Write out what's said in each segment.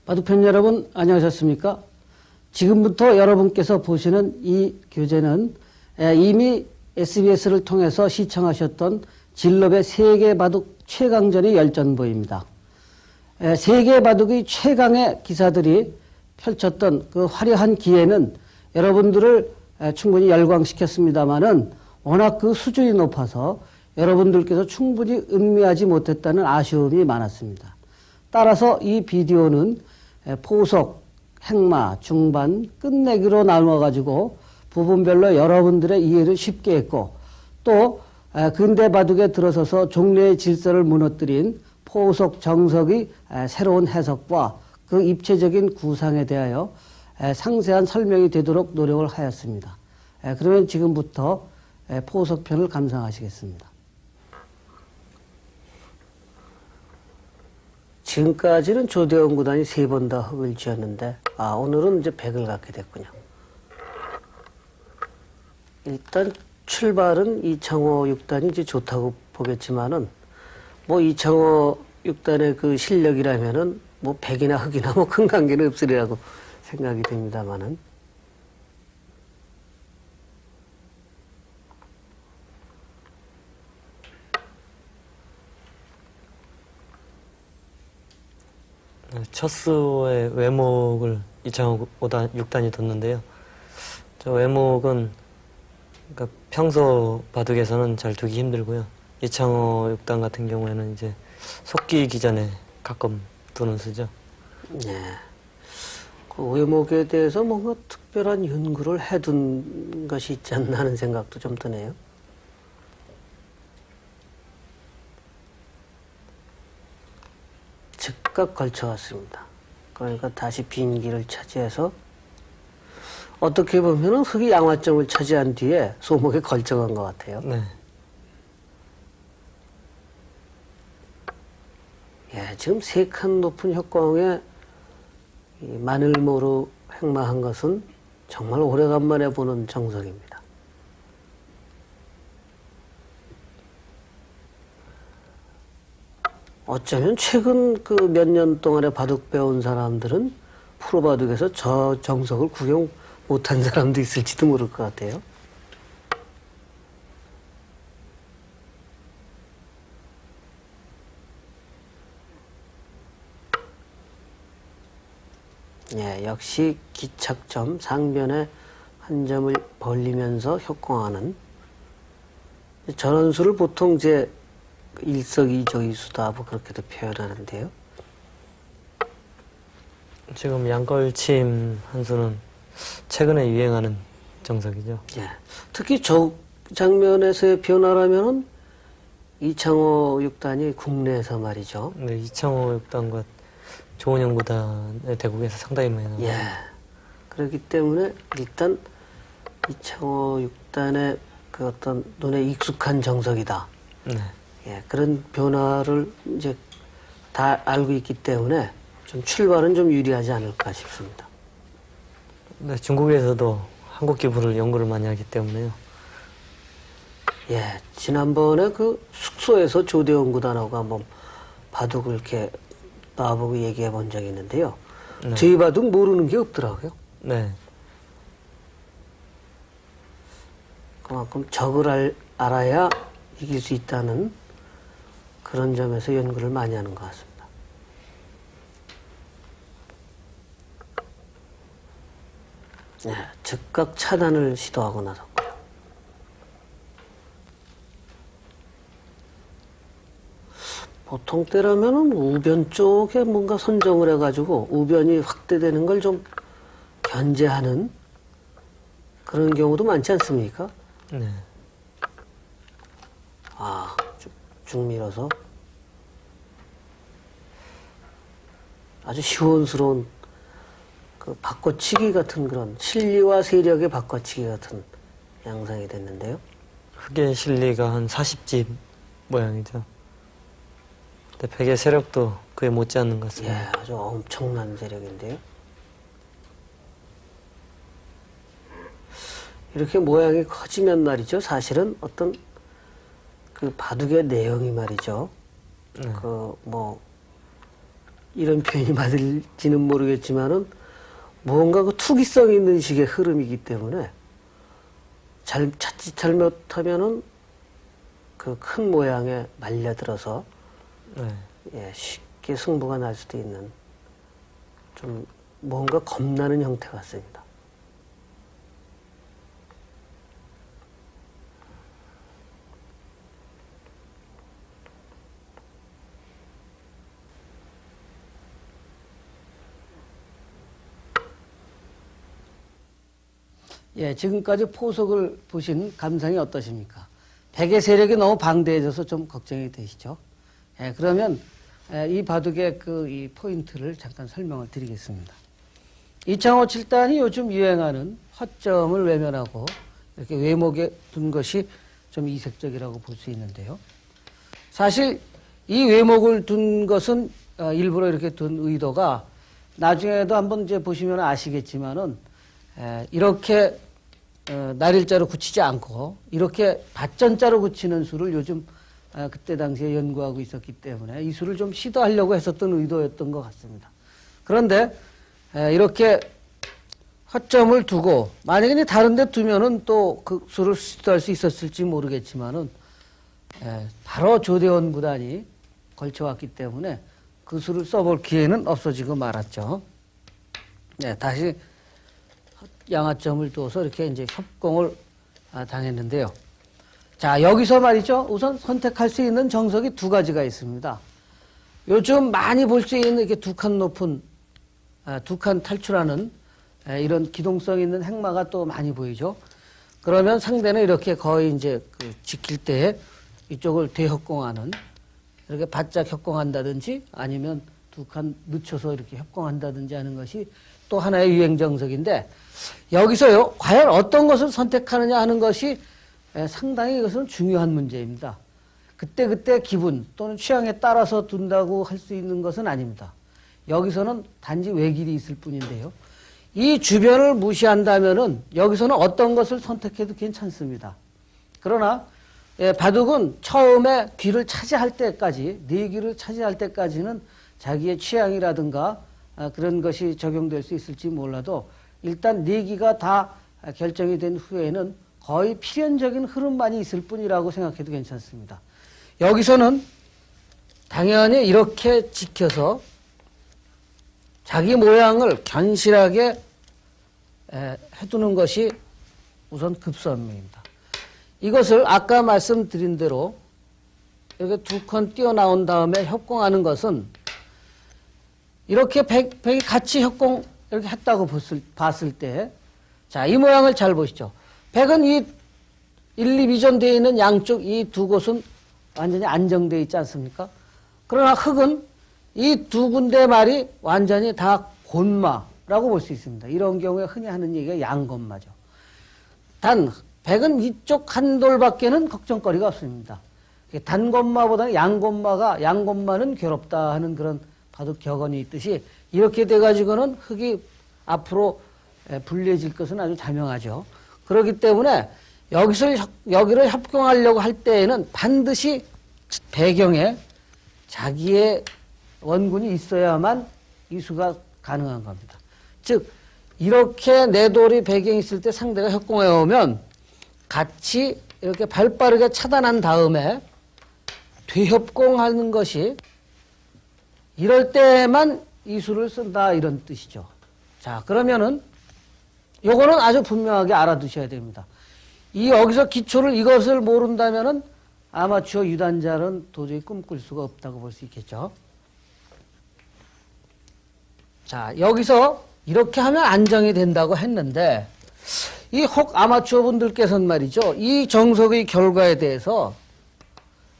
바둑팬 여러분 안녕하셨습니까? 지금부터 여러분께서 보시는 이 교재는 이미 SBS를 통해서 시청하셨던 진럽의 세계 바둑 최강전의 열전보입니다. 세계 바둑의 최강의 기사들이 펼쳤던 그 화려한 기회는 여러분들을 충분히 열광시켰습니다마는 워낙 그 수준이 높아서 여러분들께서 충분히 음미하지 못했다는 아쉬움이 많았습니다. 따라서 이 비디오는 포석, 행마, 중반, 끝내기로 나누어가지고 부분별로 여러분들의 이해를 쉽게 했고 또 근대 바둑에 들어서서 종래의 질서를 무너뜨린 포석, 정석의 새로운 해석과 그 입체적인 구상에 대하여 상세한 설명이 되도록 노력을 하였습니다. 그러면 지금부터 포석편을 감상하시겠습니다. 지금까지는 조대원 구단이 3번 다 흙을 쥐었는데 오늘은 이제 100을 갖게 됐군요. 일단 출발은 이창호 6단이 이제 좋다고 보겠지만은 뭐 이창호 6단의 그 실력이라면은 뭐 100이나 흙이나 뭐 큰 관계는 없으리라고 생각이 됩니다만은 첫 수의 외목을 이창호 6단이 뒀는데요. 저 외목은 그러니까 평소 바둑에서는 잘 두기 힘들고요. 이창호 6단 같은 경우에는 이제 속기기 전에 가끔 두는 수죠. 네. 그 외목에 대해서 뭔가 특별한 연구를 해둔 것이 있지 않나 하는 생각도 좀 드네요. 즉각 걸쳐왔습니다. 그러니까 다시 빈 길을 차지해서 어떻게 보면은 흙이 양화점을 차지한 뒤에 소목에 걸쳐간 것 같아요. 네. 예, 지금 3칸 높은 협광에 이 마늘모로 행마한 것은 정말 오래간만에 보는 정석입니다. 어쩌면 최근 그 몇 년 동안에 바둑 배운 사람들은 프로바둑에서 저 정석을 구경 못한 사람도 있을지도 모를 것 같아요. 예, 역시 기착점 상변에 한 점을 벌리면서 협공하는 저런 수를 보통 이제 일석이조이수다 뭐 그렇게도 표현하는데요. 지금 양걸침 한 수는 최근에 유행하는 정석이죠. 예, 특히 저 장면에서의 변화라면은 이창호 6단이 국내에서 말이죠. 네, 이창호 6단과 조은영 구단의 대국에서 상당히 많이 나와요. 예. 그렇기 때문에 일단 이창호 6단의 그 어떤 눈에 익숙한 정석이다. 네. 예, 그런 변화를 이제 다 알고 있기 때문에 좀 출발은 좀 유리하지 않을까 싶습니다. 네, 중국에서도 한국 기부를 연구를 많이 하기 때문에요. 예, 지난번에 그 숙소에서 조대원 구단하고 한번 바둑을 이렇게 놔보고 얘기해 본 적이 있는데요. 네. 저희 바둑 모르는 게 없더라고요. 네. 그만큼 적을 알아야 이길 수 있다는 그런 점에서 연구를 많이 하는 것 같습니다. 네, 즉각 차단을 시도하고 나섰고요. 보통 때라면은 우변 쪽에 뭔가 선정을 해가지고 우변이 확대되는 걸 좀 견제하는 그런 경우도 많지 않습니까? 네. 쭉 밀어서 아주 시원스러운 그 바꿔치기 같은 그런 실리와 세력의 바꿔치기 같은 양상이 됐는데요. 흑의 실리가 한 40집 모양이죠. 근데 백의 세력도 그에 못지않는 것 같습니다. 예, 아주 엄청난 세력인데요. 이렇게 모양이 커지면 말이죠. 사실은 어떤 그 바둑의 내용이 말이죠. 그 뭐 이런 표현이 맞을지는 모르겠지만은 뭔가 그 투기성 있는 식의 흐름이기 때문에 자칫 잘못하면은 그 큰 모양에 말려들어서 네. 예, 쉽게 승부가 날 수도 있는 좀 뭔가 겁나는 형태 같습니다. 예, 지금까지 포석을 보신 감상이 어떠십니까? 백의 세력이 너무 방대해져서 좀 걱정이 되시죠? 예, 그러면 이 바둑의 이 포인트를 잠깐 설명을 드리겠습니다. 이창호 7단이 요즘 유행하는 허점을 외면하고 이렇게 외목에 둔 것이 좀 이색적이라고 볼 수 있는데요. 사실 이 외목을 둔 것은 일부러 이렇게 둔 의도가 나중에도 한번 이제 보시면 아시겠지만은 이렇게 날일자로 굳히지 않고 이렇게 밭전자로 굳히는 수를 요즘 그때 당시에 연구하고 있었기 때문에 이 수를 좀 시도하려고 했었던 의도였던 것 같습니다. 그런데 이렇게 허점을 두고 만약에 다른 데 두면은 또 그 수를 시도할 수 있었을지 모르겠지만은 바로 조대원 구단이 걸쳐왔기 때문에 그 수를 써볼 기회는 없어지고 말았죠. 네, 다시 양하점을 둬서 이렇게 이제 협공을 당했는데요. 자, 여기서 말이죠. 우선 선택할 수 있는 정석이 두 가지가 있습니다. 요즘 많이 볼 수 있는 이렇게 두 칸 높은, 두 칸 탈출하는 이런 기동성 있는 행마가 또 많이 보이죠. 그러면 상대는 이렇게 거의 이제 지킬 때 이쪽을 대협공하는, 이렇게 바짝 협공한다든지 아니면 두 칸 늦춰서 이렇게 협공한다든지 하는 것이 또 하나의 유행 정석인데 여기서요, 과연 어떤 것을 선택하느냐 하는 것이 상당히 이것은 중요한 문제입니다. 그때그때 기분 또는 취향에 따라서 둔다고 할 수 있는 것은 아닙니다. 여기서는 단지 외길이 있을 뿐인데요. 이 주변을 무시한다면은 여기서는 어떤 것을 선택해도 괜찮습니다. 그러나 바둑은 처음에 귀를 차지할 때까지, 네 귀를 차지할 때까지는 자기의 취향이라든가 그런 것이 적용될 수 있을지 몰라도 일단 네 귀가 다 결정이 된 후에는 거의 필연적인 흐름만이 있을 뿐이라고 생각해도 괜찮습니다. 여기서는 당연히 이렇게 지켜서 자기 모양을 견실하게 해두는 것이 우선 급선무입니다. 이것을 아까 말씀드린 대로 이렇게 두 칸 뛰어나온 다음에 협공하는 것은 이렇게 백이 같이 협공 이렇게 했다고 봤을 때, 자, 이 모양을 잘 보시죠. 백은 이 1, 2비전 되어 있는 양쪽 이 두 곳은 완전히 안정되어 있지 않습니까? 그러나 흑은 이 두 군데 말이 완전히 다 곤마라고 볼 수 있습니다. 이런 경우에 흔히 하는 얘기가 양곤마죠. 단, 백은 이쪽 한 돌밖에는 걱정거리가 없습니다. 단곤마보다는 양곤마는 괴롭다 하는 그런 바둑 격언이 있듯이 이렇게 돼가지고는 흑이 앞으로 불리해질 것은 아주 자명하죠. 그렇기 때문에 여기를 협공하려고 할 때에는 반드시 배경에 자기의 원군이 있어야만 이수가 가능한 겁니다. 즉 이렇게 네 돌이 배경이 있을 때 상대가 협공해 오면 같이 이렇게 발빠르게 차단한 다음에 되협공하는 것이 이럴 때만 이수를 쓴다 이런 뜻이죠. 자, 그러면은 요거는 아주 분명하게 알아두셔야 됩니다. 여기서 기초를 이것을 모른다면은 아마추어 유단자는 도저히 꿈꿀 수가 없다고 볼 수 있겠죠. 자, 여기서 이렇게 하면 안정이 된다고 했는데 이 혹 아마추어 분들께서는 말이죠. 이 정석의 결과에 대해서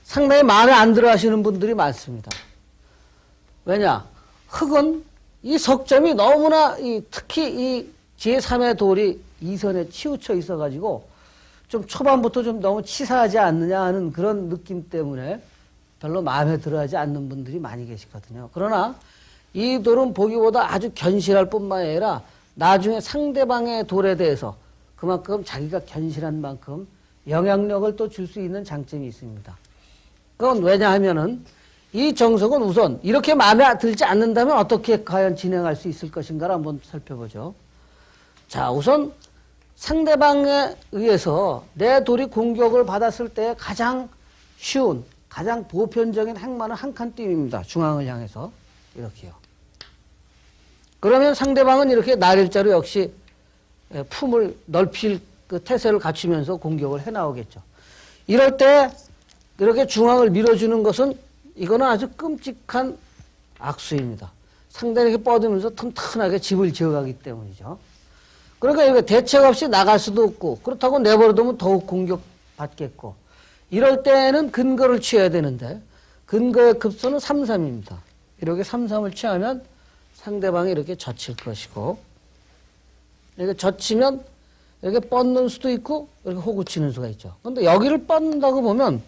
상당히 마음에 안 들어 하시는 분들이 많습니다. 왜냐? 흑은 이 석점이 너무나 특히 이 제3의 돌이 이선에 치우쳐 있어가지고 좀 초반부터 좀 너무 치사하지 않느냐 하는 그런 느낌 때문에 별로 마음에 들어 하지 않는 분들이 많이 계시거든요. 그러나 이 돌은 보기보다 아주 견실할 뿐만 아니라 나중에 상대방의 돌에 대해서 그만큼 자기가 견실한 만큼 영향력을 또 줄 수 있는 장점이 있습니다. 그건 왜냐하면은 이 정석은 우선 이렇게 마음에 들지 않는다면 어떻게 과연 진행할 수 있을 것인가를 한번 살펴보죠. 자, 우선 상대방에 의해서 내 돌이 공격을 받았을 때 가장 쉬운, 가장 보편적인 행만은 한 칸 띄움입니다. 중앙을 향해서 이렇게요. 그러면 상대방은 이렇게 나일자로 역시 품을 넓힐 그 태세를 갖추면서 공격을 해 나오겠죠. 이럴 때 이렇게 중앙을 밀어주는 것은 이거는 아주 끔찍한 악수입니다. 상대를 이렇게 뻗으면서 튼튼하게 집을 지어가기 때문이죠. 그러니까 이거 대책 없이 나갈 수도 없고 그렇다고 내버려두면 더욱 공격받겠고 이럴 때는 근거를 취해야 되는데 근거의 급소는 3-3입니다. 이렇게 3-3을 취하면 상대방이 이렇게 젖힐 것이고 이렇게 젖히면 이렇게 뻗는 수도 있고 이렇게 호구 치는 수가 있죠. 그런데 여기를 뻗는다고 보면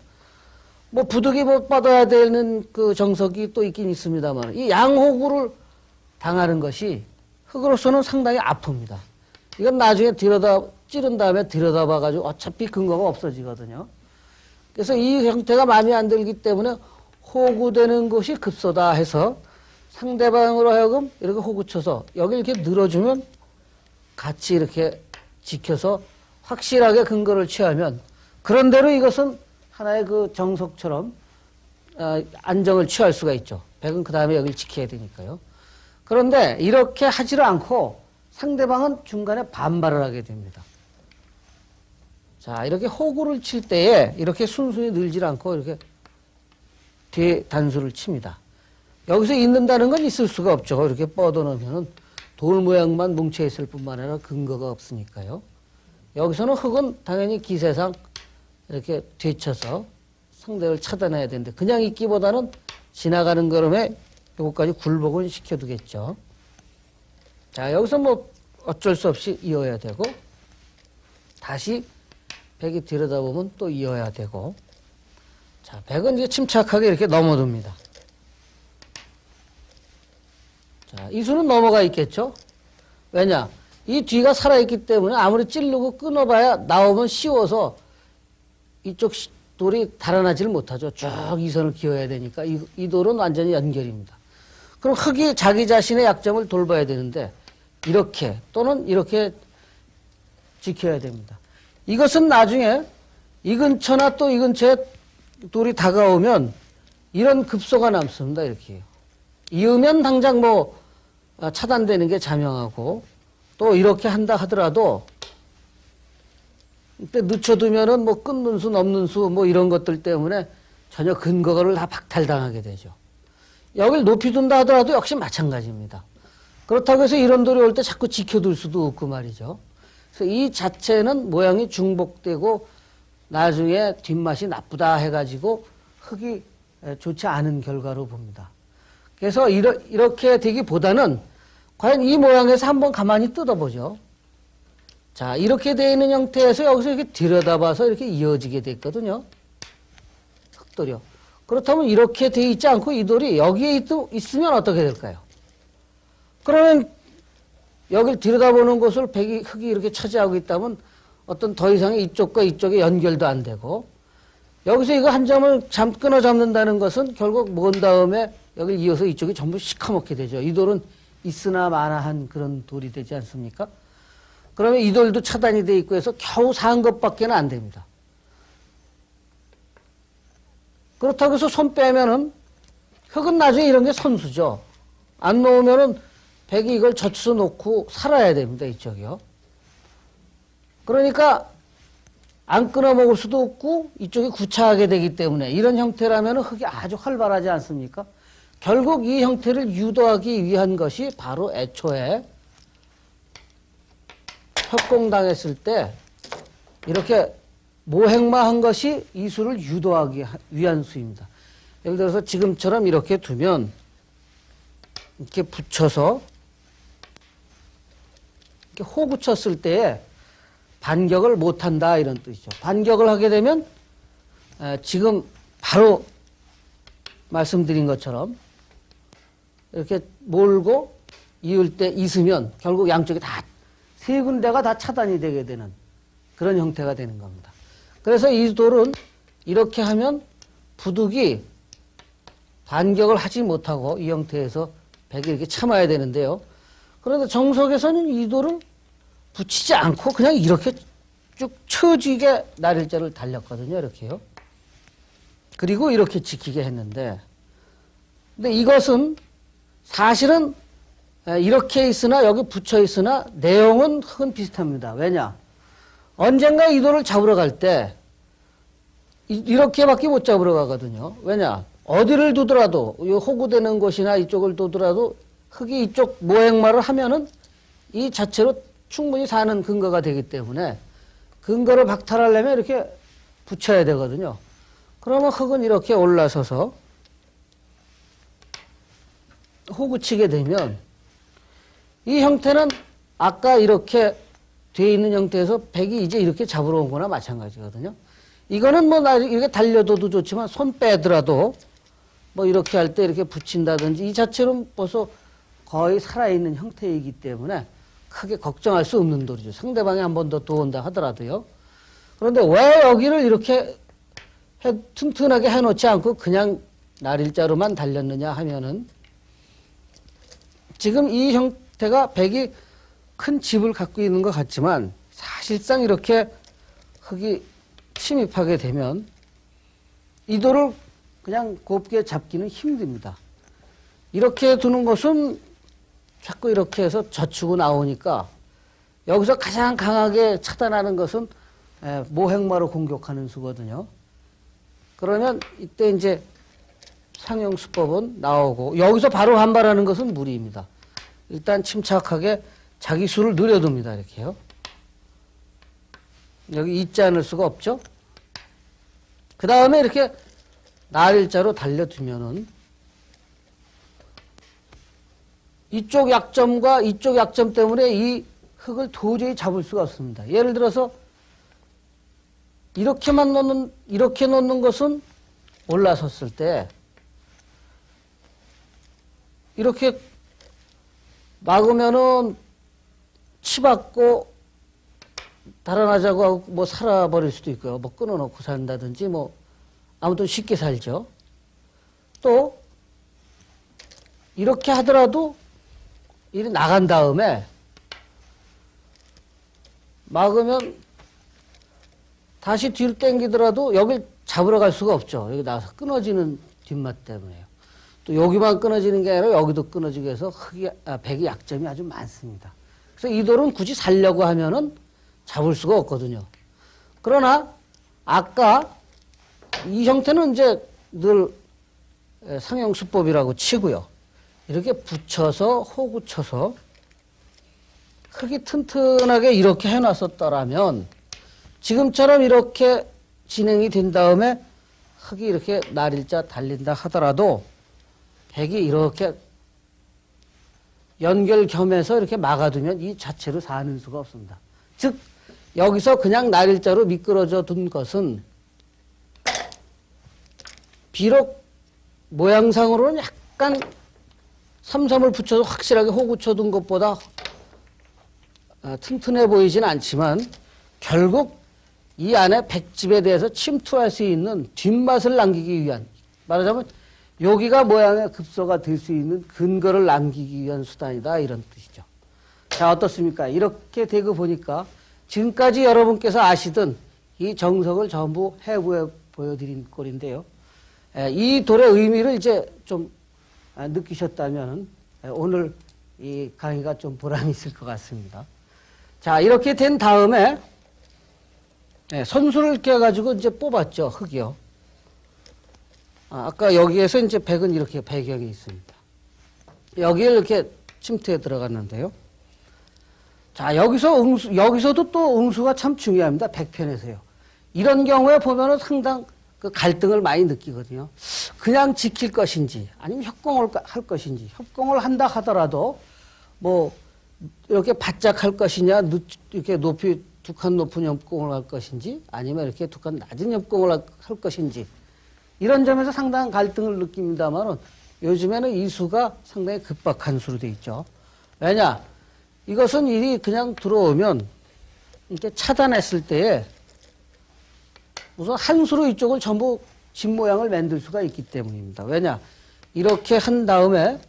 뭐 부득이 뭐 뻗어야 되는 그 정석이 또 있긴 있습니다만 이 양호구를 당하는 것이 흙으로서는 상당히 아픕니다. 이건 나중에 찌른 다음에 들여다봐가지고 어차피 근거가 없어지거든요. 그래서 이 형태가 마음에 안 들기 때문에 호구되는 것이 급소다 해서 상대방으로 하여금 이렇게 호구 쳐서 여기 이렇게 늘어주면 같이 이렇게 지켜서 확실하게 근거를 취하면 그런대로 이것은 하나의 그 정석처럼 안정을 취할 수가 있죠. 백은 그 다음에 여기를 지켜야 되니까요. 그런데 이렇게 하지를 않고 상대방은 중간에 반발을 하게 됩니다. 자, 이렇게 호구를 칠 때에 이렇게 순순히 늘질 않고 이렇게 뒤에 단수를 칩니다. 여기서 있는다는 건 있을 수가 없죠. 이렇게 뻗어놓으면 돌 모양만 뭉쳐있을 뿐만 아니라 근거가 없으니까요. 여기서는 흙은 당연히 기세상 이렇게 되쳐서 상대를 차단해야 되는데 그냥 있기보다는 지나가는 걸음에 요것까지 굴복을 시켜두겠죠. 자, 여기서 뭐 어쩔 수 없이 이어야 되고 다시 백이 들여다보면 또 이어야 되고 자, 백은 이제 침착하게 이렇게 넘어둡니다. 자, 이 수는 넘어가 있겠죠? 왜냐? 이 뒤가 살아있기 때문에 아무리 찌르고 끊어봐야 나오면 쉬워서 이쪽 돌이 달아나지를 못하죠. 쭉 이 선을 기어야 되니까 이 돌은 완전히 연결입니다. 그럼 흙이 자기 자신의 약점을 돌봐야 되는데 이렇게 또는 이렇게 지켜야 됩니다. 이것은 나중에 이 근처나 또 이 근처에 돌이 다가오면 이런 급소가 남습니다. 이렇게 이으면 당장 뭐 차단되는 게 자명하고 또 이렇게 한다 하더라도 그때 늦춰두면은 뭐 끊는 수 넘는 수 뭐 이런 것들 때문에 전혀 근거를 다 박탈당하게 되죠. 여길 높이 둔다 하더라도 역시 마찬가지입니다. 그렇다고 해서 이런 돌이 올 때 자꾸 지켜둘 수도 없고 말이죠. 그래서 이 자체는 모양이 중복되고 나중에 뒷맛이 나쁘다 해가지고 흙이 좋지 않은 결과로 봅니다. 그래서 이렇게 되기보다는 과연 이 모양에서 한번 가만히 뜯어보죠. 자, 이렇게 되어 있는 형태에서 여기서 이렇게 들여다봐서 이렇게 이어지게 됐거든요. 흙돌이요. 그렇다면 이렇게 되어 있지 않고 이 돌이 여기에 있으면 어떻게 될까요? 그러면 여길 들여다보는 곳을 흙이 이렇게 차지하고 있다면 어떤 더 이상의 이쪽과 이쪽의 연결도 안 되고 여기서 이거 한 점을 끊어 잡는다는 것은 결국 모은 다음에 여길 이어서 이쪽이 전부 시커멓게 되죠. 이 돌은 있으나 마나한 그런 돌이 되지 않습니까? 그러면 이 돌도 차단이 돼 있고 해서 겨우 산 것밖에는 안 됩니다. 그렇다고 해서 손 빼면은 흙은 나중에 이런 게 선수죠. 안 놓으면은 백이 이걸 젖혀 놓고 살아야 됩니다. 이쪽이요. 그러니까 안 끊어 먹을 수도 없고 이쪽이 구차하게 되기 때문에 이런 형태라면 흙이 아주 활발하지 않습니까? 결국 이 형태를 유도하기 위한 것이 바로 애초에 협공당했을 때 이렇게 모행마한 것이 이 수를 유도하기 위한 수입니다. 예를 들어서 지금처럼 이렇게 두면 이렇게 붙여서 이렇게 호구 쳤을 때에 반격을 못한다 이런 뜻이죠. 반격을 하게 되면 지금 바로 말씀드린 것처럼 이렇게 몰고 이을 때 있으면 결국 양쪽이 다 세 군데가 다 차단이 되게 되는 그런 형태가 되는 겁니다. 그래서 이 돌은 이렇게 하면 부득이 반격을 하지 못하고 이 형태에서 백이 이렇게 참아야 되는데요. 그런데 정석에서는 이 돌을 붙이지 않고 그냥 이렇게 쭉 처지게 날일자를 달렸거든요. 이렇게요. 그리고 이렇게 지키게 했는데, 근데 이것은 사실은 이렇게 있으나 여기 붙여 있으나 내용은 흑은 비슷합니다. 왜냐? 언젠가 이 돌을 잡으러 갈 때 이렇게밖에 못 잡으러 가거든요. 왜냐? 어디를 두더라도 이 호구되는 곳이나 이쪽을 두더라도 흑이 이쪽 모행마를 하면은 이 자체로 충분히 사는 근거가 되기 때문에 근거를 박탈하려면 이렇게 붙여야 되거든요. 그러면 흑은 이렇게 올라서서 호구 치게 되면 이 형태는 아까 이렇게 돼 있는 형태에서 백이 이제 이렇게 잡으러 온 거나 마찬가지거든요. 이거는 뭐 이렇게 달려둬도 좋지만 손 빼더라도 뭐 이렇게 할 때 이렇게 붙인다든지 이 자체로 벌써 거의 살아있는 형태이기 때문에 크게 걱정할 수 없는 돌이죠. 상대방이 한 번 더 도온다 하더라도요. 그런데 왜 여기를 이렇게 튼튼하게 해놓지 않고 그냥 날일자로만 달렸느냐 하면은 지금 이 형태가 백이 큰 집을 갖고 있는 것 같지만 사실상 이렇게 흑이 침입하게 되면 이 돌을 그냥 곱게 잡기는 힘듭니다. 이렇게 두는 것은 자꾸 이렇게 해서 젖히고 나오니까 여기서 가장 강하게 차단하는 것은 모행마로 공격하는 수거든요. 그러면 이때 이제 상용수법은 나오고 여기서 바로 반발하는 것은 무리입니다. 일단 침착하게 자기 수를 늘려둡니다. 이렇게요. 여기 있지 않을 수가 없죠. 그 다음에 이렇게 날일자로 달려두면은 이쪽 약점과 이쪽 약점 때문에 이 흑을 도저히 잡을 수가 없습니다. 예를 들어서 이렇게 놓는 것은 올라섰을 때 이렇게 막으면은 치받고 달아나자고 하고 뭐 살아버릴 수도 있고요. 뭐 끊어놓고 산다든지 뭐 아무튼 쉽게 살죠. 또 이렇게 하더라도 이리 나간 다음에 막으면 다시 뒤로 당기더라도 여길 잡으러 갈 수가 없죠. 여기 나와서 끊어지는 뒷맛 때문에요. 또 여기만 끊어지는 게 아니라 여기도 끊어지게 해서 백이 약점이 아주 많습니다. 그래서 이 돌은 굳이 살려고 하면은 잡을 수가 없거든요. 그러나 아까 이 형태는 이제 늘 상용수법이라고 치고요. 이렇게 붙여서 호구 쳐서 흙이 튼튼하게 이렇게 해놨었더라면 지금처럼 이렇게 진행이 된 다음에 흙이 이렇게 날일자 달린다 하더라도 백이 이렇게 연결겸해서 이렇게 막아두면 이 자체로 사는 수가 없습니다. 즉 여기서 그냥 날일자로 미끄러져 둔 것은 비록 모양상으로는 약간 삼삼을 붙여서 확실하게 호구 쳐둔 것보다 튼튼해 보이진 않지만 결국 이 안에 백집에 대해서 침투할 수 있는 뒷맛을 남기기 위한, 말하자면 여기가 모양의 급소가 될 수 있는 근거를 남기기 위한 수단이다, 이런 뜻이죠. 자, 어떻습니까? 이렇게 되고 보니까 지금까지 여러분께서 아시던 이 정석을 전부 해부해 보여드린 꼴인데요. 이 돌의 의미를 이제 좀 느끼셨다면 오늘 이 강의가 좀 보람이 있을 것 같습니다. 자, 이렇게 된 다음에 선수를 깨가지고 이제 뽑았죠, 흙이요. 아까 여기에서 이제 백은 이렇게 배경이 있습니다. 여기에 이렇게 침투에 들어갔는데요. 자, 여기서도 또 응수가 참 중요합니다. 백편에서요. 이런 경우에 보면은 상당 그 갈등을 많이 느끼거든요. 그냥 지킬 것인지, 아니면 협공을 할 것인지, 협공을 한다 하더라도, 뭐, 이렇게 바짝 할 것이냐, 이렇게 높이, 두 칸 높은 협공을 할 것인지, 아니면 이렇게 두 칸 낮은 협공을 할 것인지, 이런 점에서 상당한 갈등을 느낍니다만은, 요즘에는 이 수가 상당히 급박한 수로 되어 있죠. 왜냐? 이것은 일이 그냥 들어오면, 이렇게 차단했을 때에, 우선 한 수로 이쪽을 전부 집 모양을 만들 수가 있기 때문입니다. 왜냐? 이렇게 한 다음에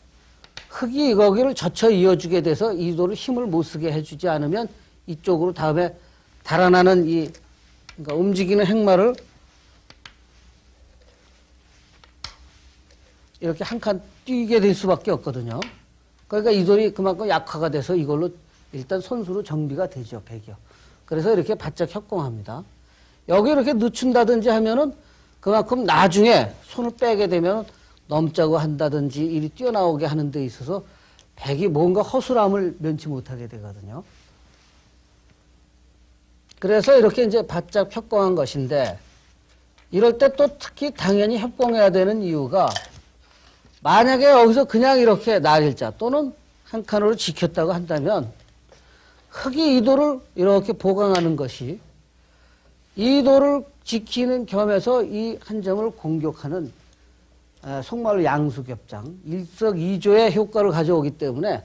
흙이 거기를 젖혀 이어주게 돼서 이 돌을 힘을 못 쓰게 해주지 않으면 이쪽으로 다음에 달아나는 그러니까 움직이는 행마를 이렇게 한 칸 뛰게 될 수밖에 없거든요. 그러니까 이 돌이 그만큼 약화가 돼서 이걸로 일단 손수로 정비가 되죠, 백이요. 그래서 이렇게 바짝 협공합니다. 여기 이렇게 늦춘다든지 하면은 그만큼 나중에 손을 빼게 되면 넘자고 한다든지 일이 뛰어나오게 하는 데 있어서 백이 뭔가 허술함을 면치 못하게 되거든요. 그래서 이렇게 이제 바짝 협공한 것인데 이럴 때 또 특히 당연히 협공해야 되는 이유가 만약에 여기서 그냥 이렇게 날일자 또는 한 칸으로 지켰다고 한다면 흙이 이 돌을 이렇게 보강하는 것이 이 돌을 지키는 겸해서 이 한 점을 공격하는 속말로 양수겹장, 일석이조의 효과를 가져오기 때문에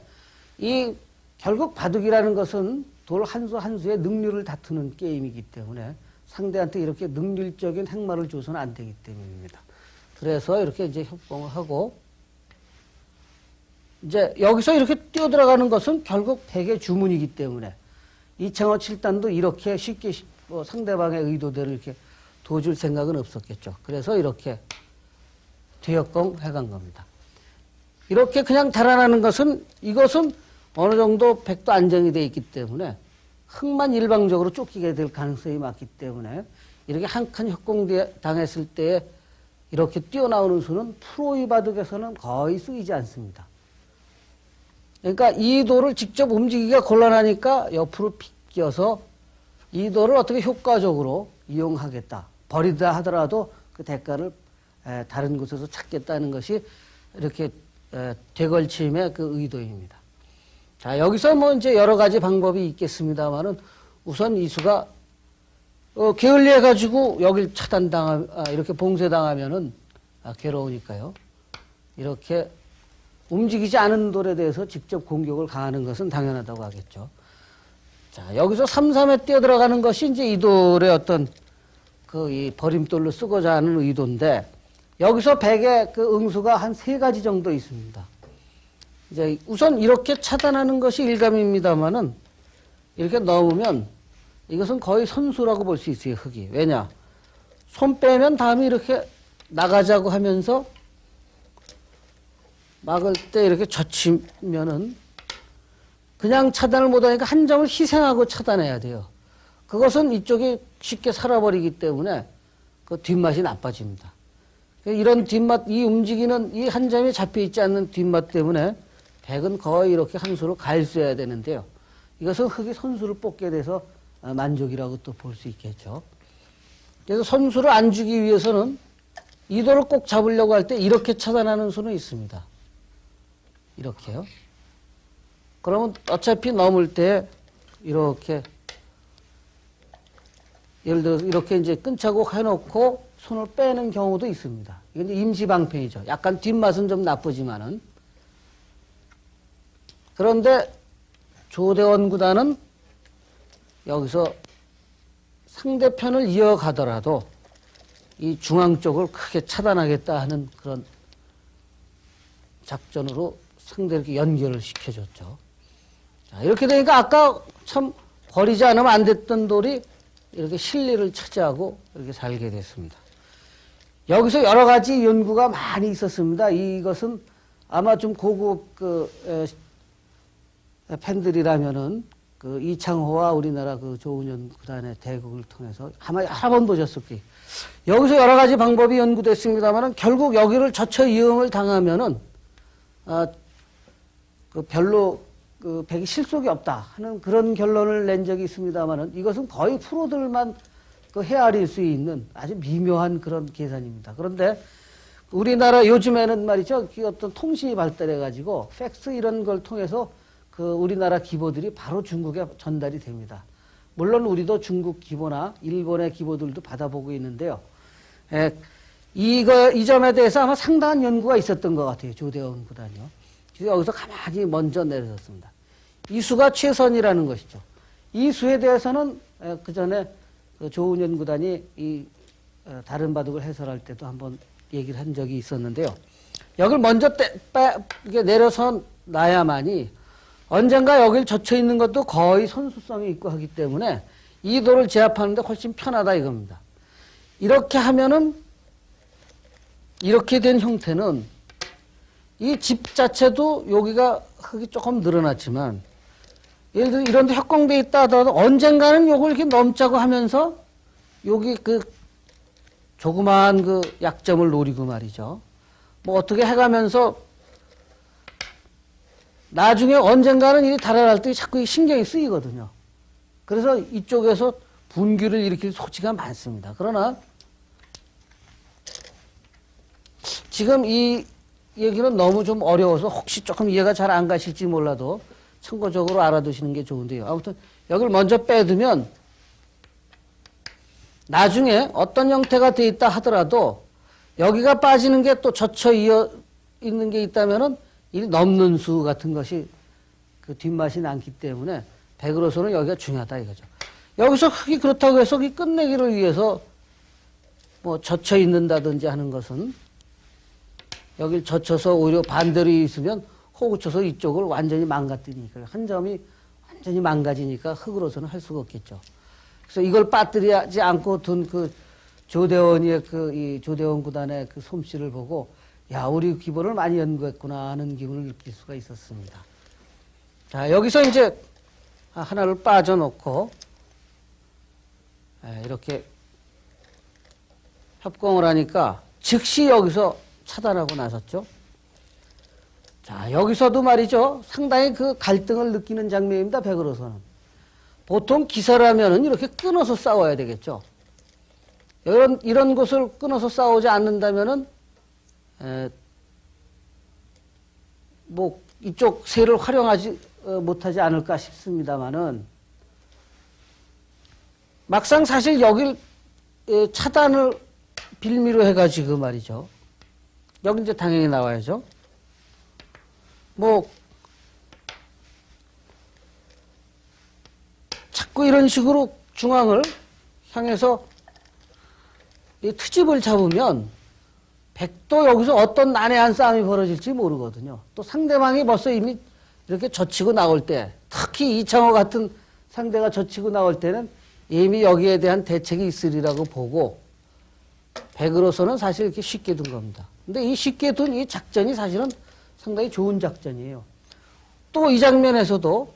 이 결국 바둑이라는 것은 돌 한 수 한 수의 능률을 다투는 게임이기 때문에 상대한테 이렇게 능률적인 행마를 줘서는 안 되기 때문입니다. 그래서 이렇게 이제 협공을 하고 이제 여기서 이렇게 뛰어들어가는 것은 결국 백의 주문이기 때문에 이창호 7단도 이렇게 쉽게 상대방의 의도대로 이렇게 도줄 생각은 없었겠죠. 그래서 이렇게 뒤협공 해간 겁니다. 이렇게 그냥 달아나는 것은 이것은 어느 정도 백도 안정이 되어 있기 때문에 흙만 일방적으로 쫓기게 될 가능성이 많기 때문에 이렇게 한 칸 협공 당했을 때 이렇게 뛰어나오는 수는 프로의 바둑에서는 거의 쓰이지 않습니다. 그러니까 이 돌을 직접 움직이기가 곤란하니까 옆으로 비껴서 이 돌을 어떻게 효과적으로 이용하겠다. 버리다 하더라도 그 대가를 다른 곳에서 찾겠다는 것이 이렇게 되걸침의 그 의도입니다. 자, 여기서 뭐 이제 여러 가지 방법이 있겠습니다만은 우선 이 수가 게을리해가지고 여길 이렇게 봉쇄당하면은 괴로우니까요. 이렇게 움직이지 않은 돌에 대해서 직접 공격을 가하는 것은 당연하다고 하겠죠. 자, 여기서 3-3에 뛰어들어가는 것이 이제 이 돌의 어떤 이 버림돌로 쓰고자 하는 의도인데 여기서 백의 그 응수가 한 3가지 정도 있습니다. 이제 우선 이렇게 차단하는 것이 일감입니다만은 이렇게 넣으면 이것은 거의 선수라고 볼 수 있어요, 흙이. 왜냐? 손 빼면 다음에 이렇게 나가자고 하면서 막을 때 이렇게 젖히면은 그냥 차단을 못하니까 한 점을 희생하고 차단해야 돼요. 그것은 이쪽이 쉽게 살아버리기 때문에 그 뒷맛이 나빠집니다. 이런 뒷맛, 이 움직이는 이 한 점이 잡혀있지 않는 뒷맛 때문에 백은 거의 이렇게 한 수로 갈수해야 되는데요. 이것은 흙이 선수를 뽑게 돼서 만족이라고 또 볼 수 있겠죠. 그래서 선수를 안 주기 위해서는 이 돌을 꼭 잡으려고 할 때 이렇게 차단하는 수는 있습니다. 이렇게요. 그러면 어차피 넘을 때 이렇게 예를 들어서 이렇게 이제 끈차고 해놓고 손을 빼는 경우도 있습니다. 이건 이제 임시방패이죠. 약간 뒷맛은 좀 나쁘지만은. 그런데 조대원 구단은 여기서 상대편을 이어가더라도 이 중앙 쪽을 크게 차단하겠다 하는 그런 작전으로 상대를 이렇게 연결을 시켜줬죠. 자, 이렇게 되니까 아까 참 버리지 않으면 안 됐던 돌이 이렇게 실리를 차지하고 이렇게 살게 됐습니다. 여기서 여러 가지 연구가 많이 있었습니다. 이것은 아마 좀 고급 팬들이라면은 그 이창호와 우리나라 그 조은현 구단의 대국을 통해서 아마 여러 번 보셨을 거예요. 여기서 여러 가지 방법이 연구됐습니다만은 결국 여기를 젖혀 이용을 당하면은 별로 백이 실속이 없다 하는 그런 결론을 낸 적이 있습니다만은 이것은 거의 프로들만 헤아릴 수 있는 아주 미묘한 그런 계산입니다. 그런데 우리나라 요즘에는 말이죠, 어떤 통신이 발달해가지고 팩스 이런 걸 통해서 우리나라 기보들이 바로 중국에 전달이 됩니다. 물론 우리도 중국 기보나 일본의 기보들도 받아보고 있는데요. 이 점에 대해서 아마 상당한 연구가 있었던 것 같아요. 조대원 구단이요. 여기서 가만히 먼저 내려섰습니다. 이 수가 최선이라는 것이죠. 이 수에 대해서는 그 전에 조은현 구단이 다른 바둑을 해설할 때도 한번 얘기를 한 적이 있었는데요. 여길 먼저 이게 내려서 놔야만이 언젠가 여길 젖혀 있는 것도 거의 선수성이 있고 하기 때문에 이 돌을 제압하는데 훨씬 편하다 이겁니다. 이렇게 하면은 이렇게 된 형태는 이 집 자체도 여기가 흙이 조금 늘어났지만 예를 들어 이런 데 협공돼 있다 하더라도 언젠가는 요걸 이렇게 넘자고 하면서 여기 그 조그마한 그 약점을 노리고 말이죠. 뭐 어떻게 해가면서 나중에 언젠가는 일이 달아날 때 자꾸 신경이 쓰이거든요. 그래서 이쪽에서 분규를 일으킬 소지가 많습니다. 그러나 지금 이 얘기는 너무 좀 어려워서 혹시 조금 이해가 잘 안 가실지 몰라도 참고적으로 알아두시는 게 좋은데요. 아무튼 여기를 먼저 빼두면 나중에 어떤 형태가 돼 있다 하더라도 여기가 빠지는 게 또 젖혀 이어 있는 게 있다면은 이 넘는 수 같은 것이 그 뒷맛이 남기 때문에 백으로서는 여기가 중요하다 이거죠. 여기서 흙이 그렇다고 해서 이 끝내기를 위해서 뭐 젖혀 있는다든지 하는 것은 여길 젖혀서 오히려 반대로 있으면 호구쳐서 이쪽을 완전히 망가뜨리니까 한 점이 완전히 망가지니까 흙으로서는 할 수가 없겠죠. 그래서 이걸 빠뜨리지 않고 둔 그 조대원의 이 조대원 구단의 그 솜씨를 보고 야 우리 기본을 많이 연구했구나 하는 기분을 느낄 수가 있었습니다. 자 여기서 이제 하나를 빠져놓고 이렇게 협공을 하니까 즉시 여기서 차단하고 나섰죠. 자, 여기서도 말이죠. 상당히 그 갈등을 느끼는 장면입니다. 백으로서는. 보통 기사라면은 이렇게 끊어서 싸워야 되겠죠. 이런 곳을 끊어서 싸우지 않는다면은, 뭐, 이쪽 세를 활용하지 못하지 않을까 싶습니다만은, 막상 사실 여길 차단을 빌미로 해가지고 말이죠. 여기 이제 당연히 나와야죠. 뭐, 자꾸 이런 식으로 중앙을 향해서 이 트집을 잡으면 백도 여기서 어떤 난해한 싸움이 벌어질지 모르거든요. 또 상대방이 벌써 이미 이렇게 젖히고 나올 때, 특히 이창호 같은 상대가 젖히고 나올 때는 이미 여기에 대한 대책이 있으리라고 보고 백으로서는 사실 이렇게 쉽게 둔 겁니다. 근데 이 쉽게 둔 이 작전이 사실은 상당히 좋은 작전이에요. 또 이 장면에서도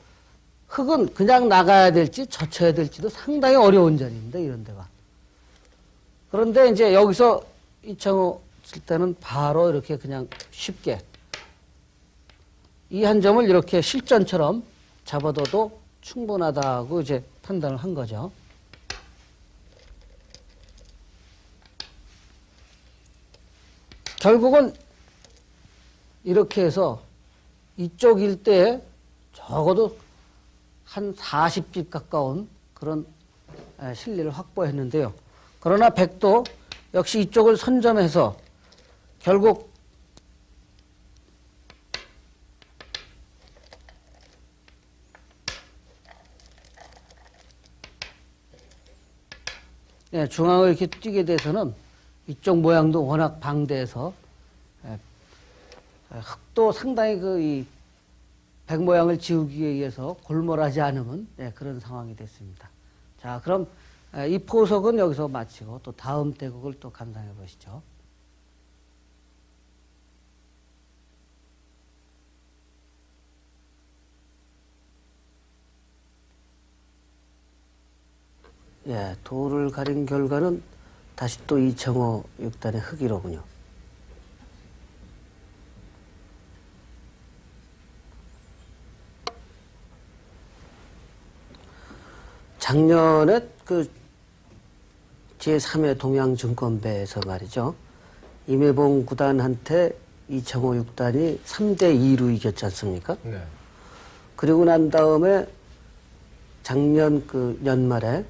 흙은 그냥 나가야 될지 젖혀야 될지도 상당히 어려운 자리입니다. 이런 데가. 그런데 이제 여기서 이창호 칠 때는 바로 이렇게 그냥 쉽게 이 한 점을 이렇게 실전처럼 잡아둬도 충분하다고 이제 판단을 한 거죠. 결국은 이렇게 해서 이쪽 일대에 적어도 한 40집 가까운 그런 실리를 확보했는데요. 그러나 백도 역시 이쪽을 선점해서 결국 중앙을 이렇게 뛰게 돼서는 이쪽 모양도 워낙 방대해서 흙도 상당히 이 백 모양을 지우기 위해서 골몰하지 않으면 그런 상황이 됐습니다. 자, 그럼 이 포석은 여기서 마치고 또 다음 대국을 또 감상해 보시죠. 예, 돌을 가린 결과는 다시 또 이창호 6단의 흙이로군요. 작년에 그 제3회 동양증권배에서 말이죠. 임혜봉 구단한테 이창호 6단이 3대2로 이겼지 않습니까? 네. 그리고 난 다음에 작년 그 연말에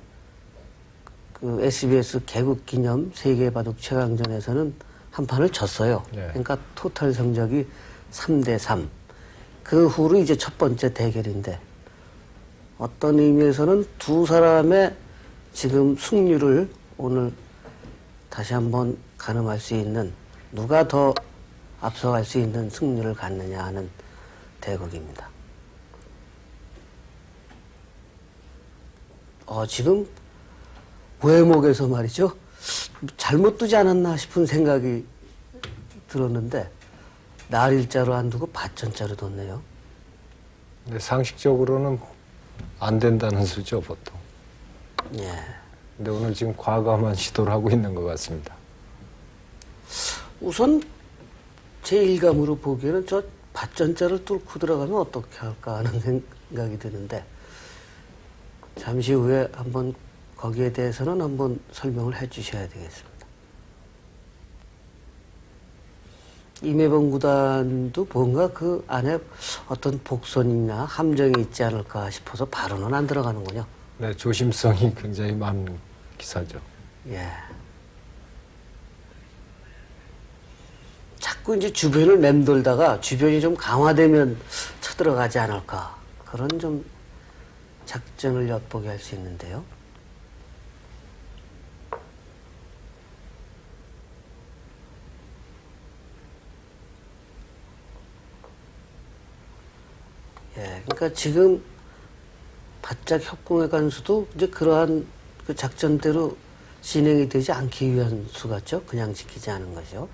그 SBS 개국기념 세계바둑 최강전에서는 한 판을 졌어요. 네. 그러니까 토탈 성적이 3대3. 그 후로 이제 첫 번째 대결인데 어떤 의미에서는 두 사람의 지금 승률을 오늘 다시 한번 가늠할 수 있는 누가 더 앞서갈 수 있는 승리를 갖느냐 하는 대국입니다. 지금 외목에서 말이죠. 잘못 두지 않았나 싶은 생각이 들었는데 날일자로 안 두고 밭전자로 뒀네요. 근데 상식적으로는 안 된다는 수죠, 보통. 예. 근데 오늘 지금 과감한 시도를 하고 있는 것 같습니다. 우선 제 일감으로 보기에는 저 밭전자를 뚫고 들어가면 어떻게 할까 하는 생각이 드는데 잠시 후에 한번 거기에 대해서는 한번 설명을 해 주셔야 되겠습니다. 임혜범 구단도 뭔가 그 안에 어떤 복선이나 함정이 있지 않을까 싶어서 바로는 안 들어가는군요. 네, 조심성이 굉장히 많은 기사죠. 예. 자꾸 이제 주변을 맴돌다가 주변이 좀 강화되면 쳐들어가지 않을까. 그런 좀 작전을 엿보게 할 수 있는데요. 예, 그러니까 지금 바짝 협공의 간수도 이제 그러한 그 작전대로 진행이 되지 않기 위한 수 같죠? 그냥 지키지 않은 것이요.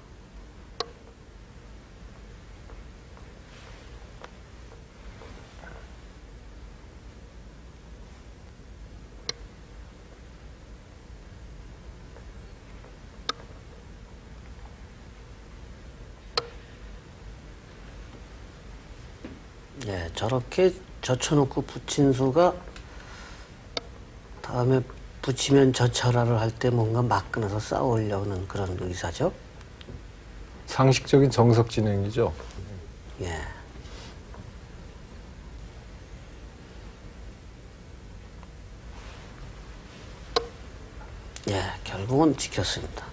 예, 저렇게 젖혀놓고 붙인 수가 다음에 붙이면 젖혀라를 할 때 뭔가 막 끊어서 싸우려는 그런 의사죠. 상식적인 정석 진행이죠. 예. 예, 결국은 지켰습니다.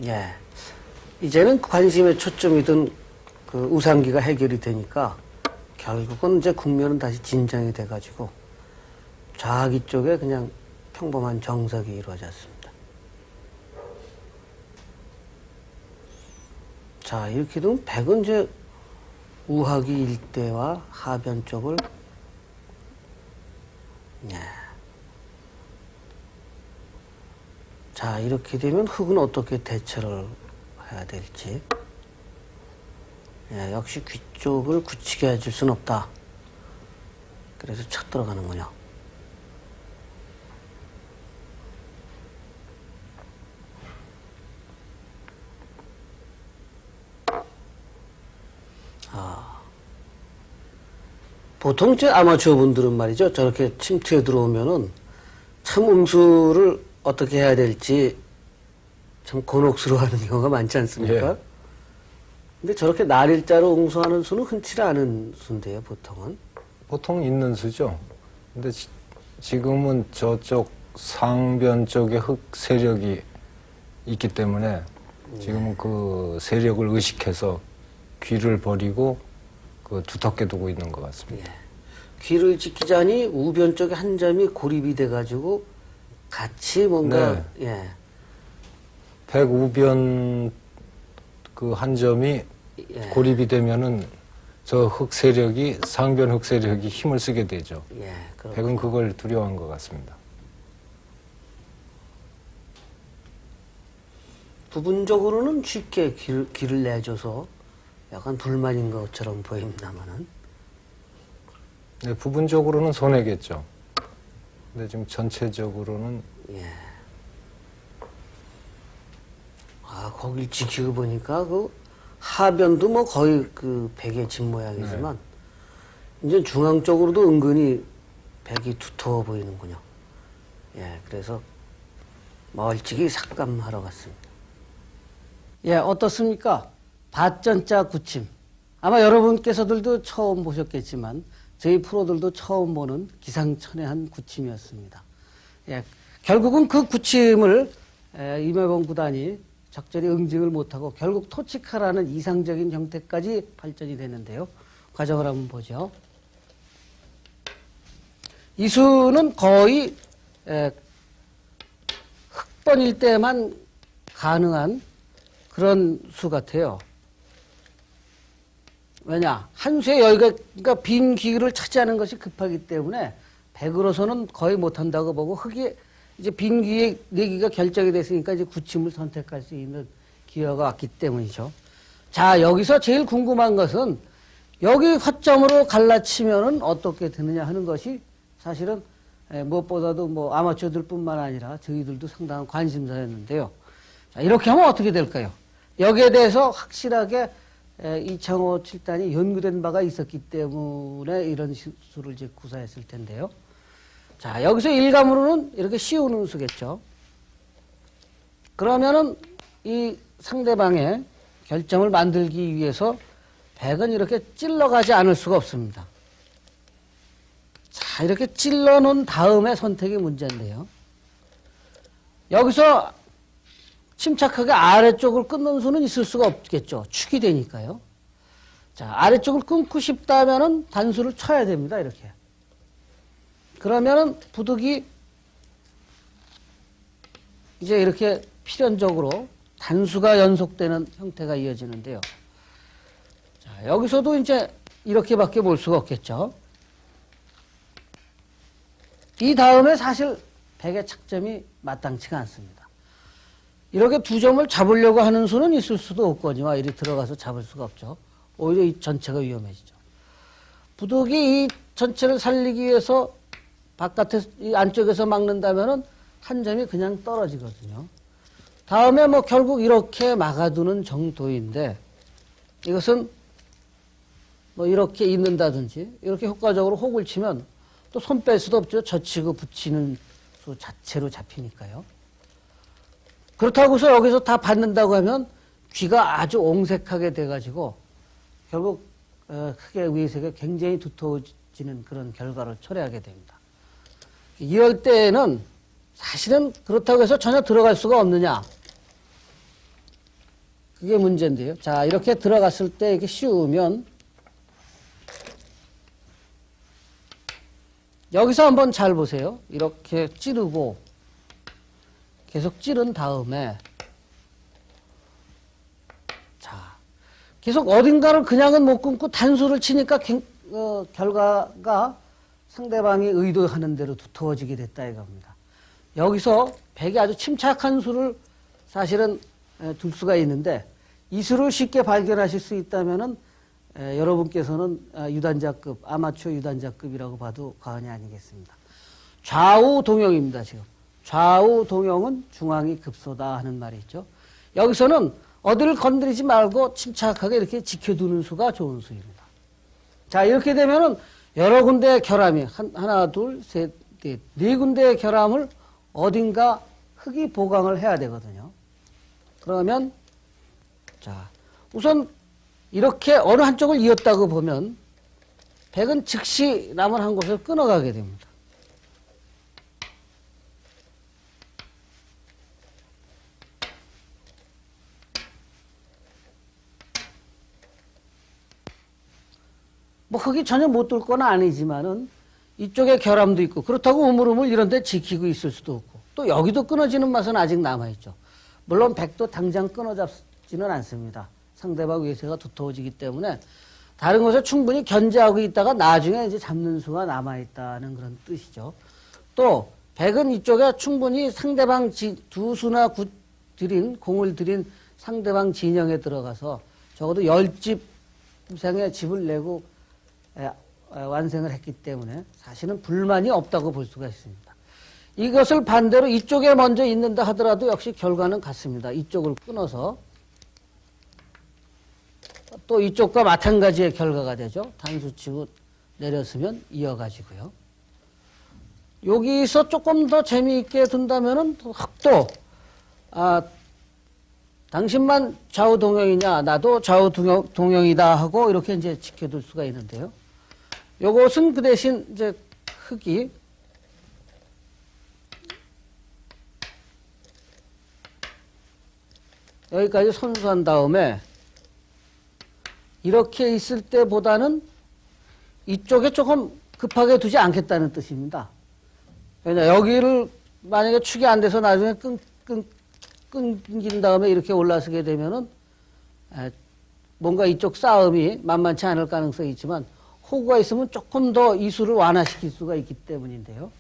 예. 이제는 관심의 초점이든 그 우상기가 해결이 되니까 결국은 이제 국면은 다시 진정이 돼가지고 좌기 쪽에 그냥 평범한 정석이 이루어졌습니다. 자, 이렇게 되면 백은 이제 우하기 일대와 하변 쪽을 예. 자, 이렇게 되면 흑은 어떻게 대처를 해야 될지. 예, 역시 귀 쪽을 굳히게 해줄 순 없다. 그래서 쳐 들어가는군요. 보통 제 아마추어 분들은 말이죠. 저렇게 침투에 들어오면은 참 응수를 어떻게 해야 될지 참 곤혹스러워하는 경우가 많지 않습니까? 예. 근데 저렇게 날일자로 응수하는 수는 흔치 않은 수인데요, 보통은. 보통 있는 수죠. 근데 지금은 저쪽 상변 쪽에 흑 세력이 있기 때문에 지금은 그 세력을 의식해서 귀를 버리고 그 두텁게 두고 있는 것 같습니다. 예. 귀를 지키자니 우변 쪽에 한 점이 고립이 돼가지고 같이 뭔가 네. 예. 백우변 그 한 점이 예. 고립이 되면은 저 흑 세력이 상변 흑 세력이 힘을 쓰게 되죠. 예. 백은 그걸 두려워한 것 같습니다. 부분적으로는 쉽게 길을 내줘서 약간 불만인 것처럼 보입니다만은. 네, 부분적으로는 손해겠죠. 근데 지금 전체적으로는 예. 아, 거길 지키고 보니까 그 하변도 뭐 거의 그 백의 집 모양이지만 이제 중앙 쪽으로도 은근히 백이 두터워 보이는군요. 예, 그래서 멀찍이 삭감하러 갔습니다. 예, 어떻습니까? 밭전자 구침. 아마 여러분께서들도 처음 보셨겠지만 저희 프로들도 처음 보는 기상천외한 구침이었습니다. 예, 결국은 그 구침을 임혜범 구단이 적절히 응징을 못하고 결국 토치카라는 이상적인 형태까지 발전이 됐는데요. 과정을 한번 보죠. 이 수는 거의 흑번일 때만 가능한 그런 수 같아요. 왜냐? 한 수의 여기가, 그러니까 빈 기를 차지하는 것이 급하기 때문에 백으로서는 거의 못한다고 보고, 흑이 이제 빈 기의 내기가 결정이 됐으니까 이제 구침을 선택할 수 있는 기회가 왔기 때문이죠. 자, 여기서 제일 궁금한 것은 여기 화점으로 갈라치면은 어떻게 되느냐 하는 것이 사실은 무엇보다도 뭐 아마추어들 뿐만 아니라 저희들도 상당한 관심사였는데요. 자, 이렇게 하면 어떻게 될까요? 여기에 대해서 확실하게 이창호 7단이 연구된 바가 있었기 때문에 이런 수를 이제 구사했을 텐데요. 자, 여기서 일감으로는 이렇게 쉬운 운수겠죠. 그러면은 이 상대방의 결정을 만들기 위해서 백은 이렇게 찔러가지 않을 수가 없습니다. 자, 이렇게 찔러 놓은 다음에 선택이 문제인데요. 여기서 침착하게 아래쪽을 끊는 수는 있을 수가 없겠죠. 축이 되니까요. 자, 아래쪽을 끊고 싶다면은 단수를 쳐야 됩니다. 이렇게. 그러면은 부득이 이제 이렇게 필연적으로 단수가 연속되는 형태가 이어지는데요. 자, 여기서도 이제 이렇게밖에 볼 수가 없겠죠. 이 다음에 사실 백의 착점이 마땅치가 않습니다. 이렇게 두 점을 잡으려고 하는 수는 있을 수도 없거니와 이리 들어가서 잡을 수가 없죠. 오히려 이 전체가 위험해지죠. 부득이 이 전체를 살리기 위해서 바깥에, 이 안쪽에서 막는다면은 한 점이 그냥 떨어지거든요. 다음에 뭐 결국 이렇게 막아두는 정도인데 이것은 뭐 이렇게 있는다든지 이렇게 효과적으로 혹을 치면 또 손 뺄 수도 없죠. 젖히고 붙이는 수 자체로 잡히니까요. 그렇다고 해서 여기서 다 받는다고 하면 귀가 아주 옹색하게 돼가지고 결국 크게 위색이 굉장히 두터워지는 그런 결과를 초래하게 됩니다. 이럴 때에는 사실은 그렇다고 해서 전혀 들어갈 수가 없느냐. 그게 문제인데요. 자, 이렇게 들어갔을 때 이게 쉬우면 여기서 한번 잘 보세요. 이렇게 찌르고 계속 찌른 다음에 자, 계속 어딘가를 그냥은 못 끊고 단수를 치니까 결과가 상대방이 의도하는 대로 두터워지게 됐다 이겁니다. 여기서 백이 아주 침착한 수를 사실은 둘 수가 있는데 이 수를 쉽게 발견하실 수 있다면은 여러분께서는 유단자급, 아마추어 유단자급이라고 봐도 과언이 아니겠습니다. 좌우 동형입니다, 지금. 좌우 동형은 중앙이 급소다 하는 말이 있죠. 여기서는 어디를 건드리지 말고 침착하게 이렇게 지켜두는 수가 좋은 수입니다. 자, 이렇게 되면은 여러 군데의 결함이, 하나, 둘, 셋, 넷, 네 군데의 결함을 어딘가 흑이 보강을 해야 되거든요. 그러면, 자, 우선 이렇게 어느 한쪽을 이었다고 보면 백은 즉시 남은 한 곳을 끊어가게 됩니다. 뭐 흑이 전혀 못 뚫 건 아니지만은 이쪽에 결함도 있고 그렇다고 우물우물 이런 데 지키고 있을 수도 없고 또 여기도 끊어지는 맛은 아직 남아있죠. 물론 백도 당장 끊어잡지는 않습니다. 상대방 위세가 두터워지기 때문에 다른 곳에 충분히 견제하고 있다가 나중에 이제 잡는 수가 남아있다는 그런 뜻이죠. 또 백은 이쪽에 충분히 상대방 두 수나 공을 들인 상대방 진영에 들어가서 적어도 10집 이상의 집을 내고 완성을 했기 때문에 사실은 불만이 없다고 볼 수가 있습니다. 이것을 반대로 이쪽에 먼저 있는다 하더라도 역시 결과는 같습니다. 이쪽을 끊어서 또 이쪽과 마찬가지의 결과가 되죠. 단수 치고 내렸으면 이어가지고요. 여기서 조금 더 재미있게 둔다면은 흑도 당신만 좌우 동형이냐 나도 좌우 동형이다 하고 이렇게 이제 지켜둘 수가 있는데요. 요것은 그 대신 이제 흑이 여기까지 선수한 다음에 이렇게 있을 때보다는 이쪽에 조금 급하게 두지 않겠다는 뜻입니다. 왜냐 여기를 만약에 축이 안 돼서 나중에 끊긴 다음에 이렇게 올라서게 되면은 뭔가 이쪽 싸움이 만만치 않을 가능성이 있지만 호구가 있으면 조금 더 이수를 완화시킬 수가 있기 때문인데요.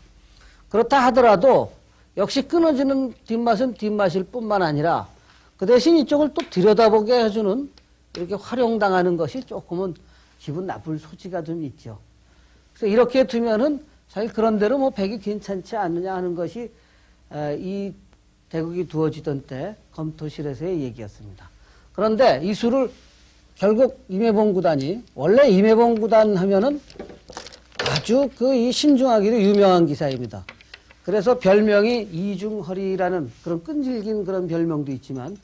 그렇다 하더라도 역시 끊어지는 뒷맛은 뒷맛일 뿐만 아니라 그 대신 이쪽을 또 들여다보게 해주는 이렇게 활용당하는 것이 조금은 기분 나쁠 소지가 좀 있죠. 그래서 이렇게 두면은 사실 그런 대로 뭐 백이 괜찮지 않느냐 하는 것이 이 대국이 두어지던 때 검토실에서의 얘기였습니다. 그런데 이 수를 결국 임해봉 구단이 원래 임해봉 구단 하면은 아주 이 신중하기로 유명한 기사입니다. 그래서 별명이 이중허리라는 그런 끈질긴 그런 별명도 있지만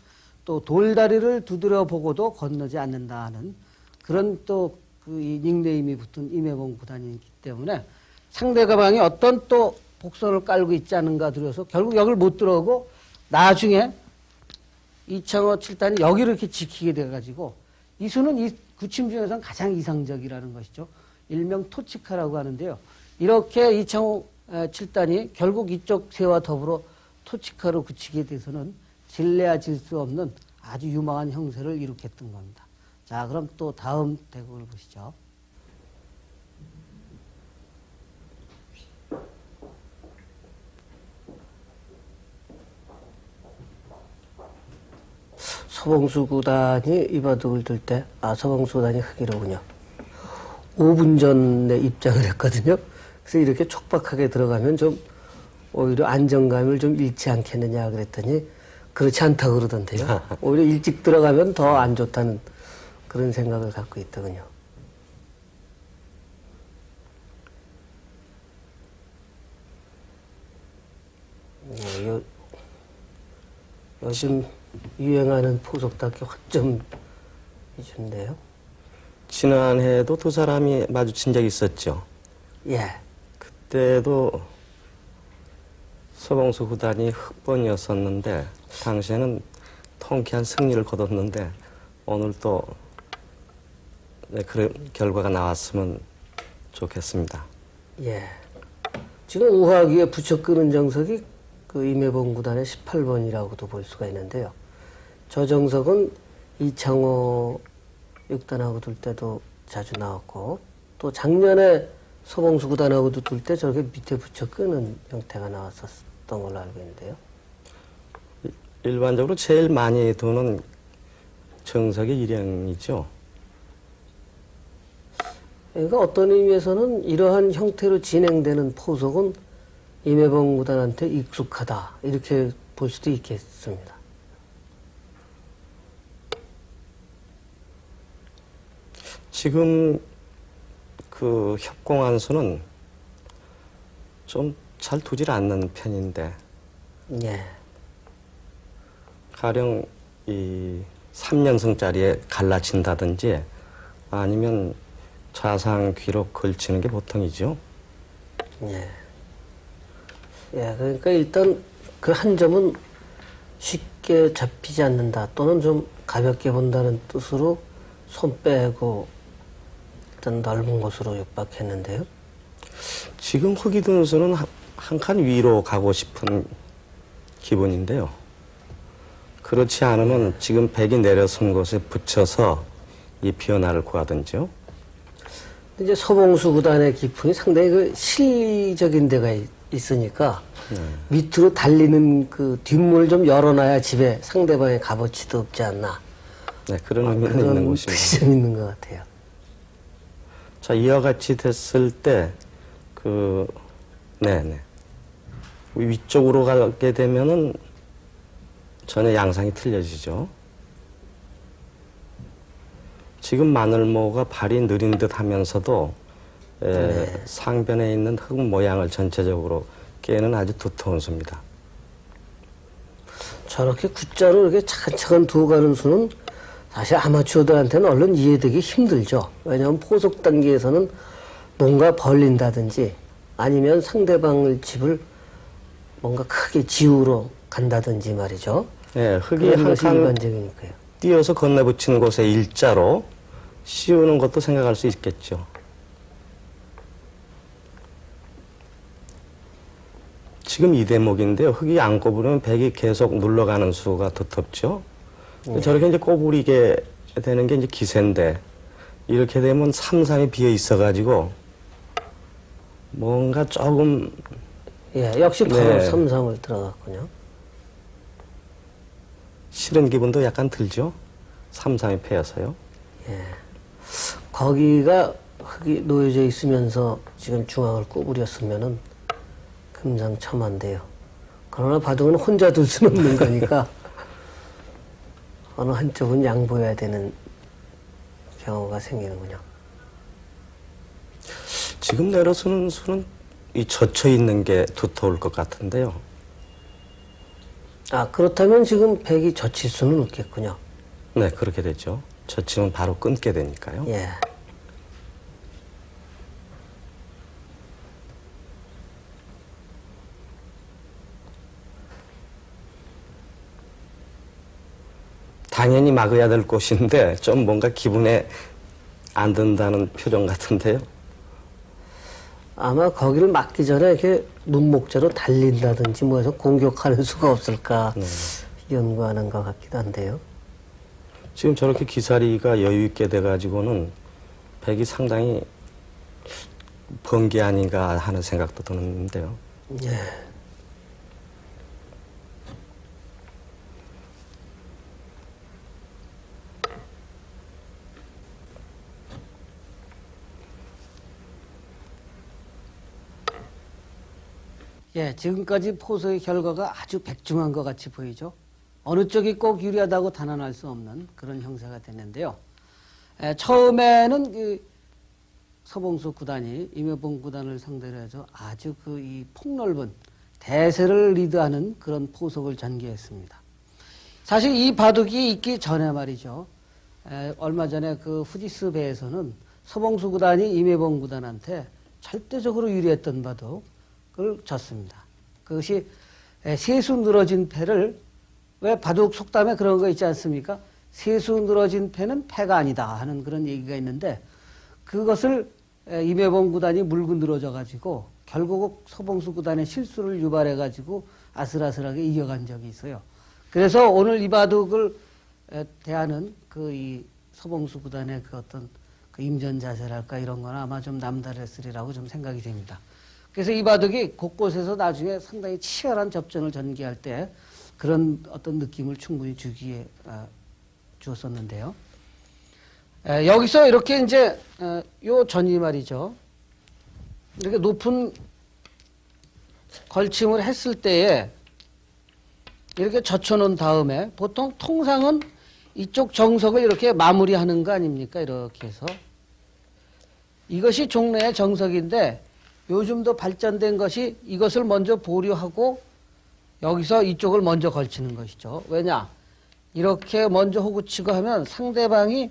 또 돌다리를 두드려 보고도 건너지 않는다 하는 그런 또 이 닉네임이 붙은 임해봉 구단이기 때문에 상대방이 어떤 또 복선을 깔고 있지 않은가 두려서 결국 여기를 못 들어오고 나중에 이창호 7단이 여기를 이렇게 지키게 돼가지고 이 수는 이 구침 중에서는 가장 이상적이라는 것이죠. 일명 토치카라고 하는데요. 이렇게 이창호 7단이 결국 이쪽 새와 더불어 토치카로 그치게 돼서는 질래야 질 수 없는 아주 유망한 형세를 이룩했던 겁니다. 자, 그럼 또 다음 대국을 보시죠. 서봉수 구단이 이 바둑을 들 때, 서봉수 구단이 흑이로군요. 5분 전에 입장을 했거든요. 그래서 이렇게 촉박하게 들어가면 좀 오히려 안정감을 좀 잃지 않겠느냐 그랬더니 그렇지 않다고 그러던데요. 오히려 일찍 들어가면 더 안 좋다는 그런 생각을 갖고 있더군요. 요즘 유행하는 포석답게 확점 위주인데요. 지난해에도 두 사람이 마주친 적이 있었죠. 예. 그때도 서봉수 구단이 흑번이었었는데 당시에는 통쾌한 승리를 거뒀는데 오늘 또 그런 결과가 나왔으면 좋겠습니다. 예. 지금 우하기에 붙여 끄는 정석이 그 임해봉 구단의 18번이라고도 볼 수가 있는데요. 저 정석은 이창호 6단하고 둘 때도 자주 나왔고 또 작년에 서봉수 구단하고도 둘 때 저렇게 밑에 붙여 끄는 형태가 나왔었던 걸로 알고 있는데요. 일반적으로 제일 많이 두는 정석이 일형이죠. 그러니까 어떤 의미에서는 이러한 형태로 진행되는 포석은 임해봉 구단한테 익숙하다 이렇게 볼 수도 있겠습니다. 지금 그 협공한 수는 좀 잘 두질 않는 편인데 예. 가령 이 3연승짜리에 갈라친다든지 아니면 좌상 귀로 걸치는 게 보통이죠. 예. 예, 그러니까 일단 그 한 점은 쉽게 잡히지 않는다 또는 좀 가볍게 본다는 뜻으로 손 빼고 일단 넓은 곳으로 육박했는데요. 지금 흑이 든 수는 한 칸 위로 가고 싶은 기분인데요. 그렇지 않으면 지금 백이 내려선 곳에 붙여서 이 변화를 구하든지요. 이제 서봉수 구단의 기풍이 상당히 그 실리적인 데가 있으니까 밑으로 달리는 그 뒷문을 좀 열어놔야 집에 상대방의 값어치도 없지 않나. 네, 그런 의미는 있는 그런 곳입니다. 뜻이 좀 있는 것 같아요. 자, 이와 같이 됐을 때, 네네. 위쪽으로 가게 되면은 전혀 양상이 틀려지죠. 지금 마늘모가 발이 느린 듯 하면서도 상변에 있는 흙 모양을 전체적으로 깨는 아주 두터운 수입니다. 저렇게 굿자로 이렇게 차근차근 두어가는 수는 사실 아마추어들한테는 얼른 이해되기 힘들죠. 왜냐하면 포석 단계에서는 뭔가 벌린다든지 아니면 상대방을 집을 뭔가 크게 지우러 간다든지 말이죠. 네, 흙이 그런 한 것이 칸 일반적이니까요. 띄어서 건네붙이는 곳에 일자로 씌우는 것도 생각할 수 있겠죠. 지금 이 대목인데요. 흙이 안 꼽으면 백이 계속 눌러가는 수가 두텁죠. 저렇게 이제 꼬부리게 되는 게 이제 기세인데, 이렇게 되면 삼삼이 비어 있어가지고 뭔가 조금 예, 역시 바로 네. 삼삼을 들어갔군요. 싫은 기분도 약간 들죠. 삼삼이 패여서요. 거기가 흙이 놓여져 있으면서 지금 중앙을 구부렸으면은 금상첨화인데요. 그러나 바둑은 혼자 둘 수는 없는 거니까 어느 한쪽은 양보해야 되는 경우가 생기는군요. 지금 내려서는 수는 이 젖혀 있는 게 두터울 것 같은데요. 아, 그렇다면 지금 백이 젖힐 수는 없겠군요. 네, 그렇게 되죠. 젖히면 바로 끊게 되니까요. 예. 당연히 막아야 될 곳인데 좀 뭔가 기분에 안 든다는 표정 같은데요. 아마 거기를 막기 전에 이렇게 눈목재로 달린다든지 뭐 해서 공격하는 수가 없을까 연구하는 것 같기도 한데요. 지금 저렇게 기사리가 여유 있게 돼가지고는 백이 상당히 번개 아닌가 하는 생각도 드는데요. 예. 예, 지금까지 포서의 결과가 아주 백중한 것 같이 보이죠. 어느 쪽이 꼭 유리하다고 단언할 수 없는 그런 형사가 됐는데요. 처음에는 그 서봉수 구단이 임혜봉 구단을 상대로 해서 아주 그 이 폭넓은 대세를 리드하는 그런 포석을 전개했습니다. 사실 이 바둑이 있기 전에 말이죠. 얼마 전에 그 후지스 배에서는 서봉수 구단이 임혜봉 구단한테 절대적으로 유리했던 바둑을 졌습니다. 그것이 세수 늘어진 패를, 왜 바둑 속담에 그런 거 있지 않습니까? 세수 늘어진 패는 패가 아니다 하는 그런 얘기가 있는데, 그것을 임혜봉 구단이 물고 늘어져 가지고 결국 서봉수 구단의 실수를 유발해 가지고 아슬아슬하게 이겨간 적이 있어요. 그래서 오늘 이 바둑을 대하는 그 이 서봉수 구단의 그 어떤 그 임전 자세랄까 이런 거는 아마 좀 남다르으리라고 좀 생각이 됩니다. 그래서 이 바둑이 곳곳에서 나중에 상당히 치열한 접전을 전개할 때 그런 어떤 느낌을 충분히 주었었는데요. 여기서 이렇게 이제 요 전이 말이죠. 이렇게 높은 걸침을 했을 때에 이렇게 젖혀놓은 다음에 보통 통상은 이쪽 정석을 이렇게 마무리하는 거 아닙니까? 이렇게 해서. 이것이 종래의 정석인데 요즘도 발전된 것이 이것을 먼저 보류하고 여기서 이쪽을 먼저 걸치는 것이죠. 왜냐? 이렇게 먼저 호구치고 하면 상대방이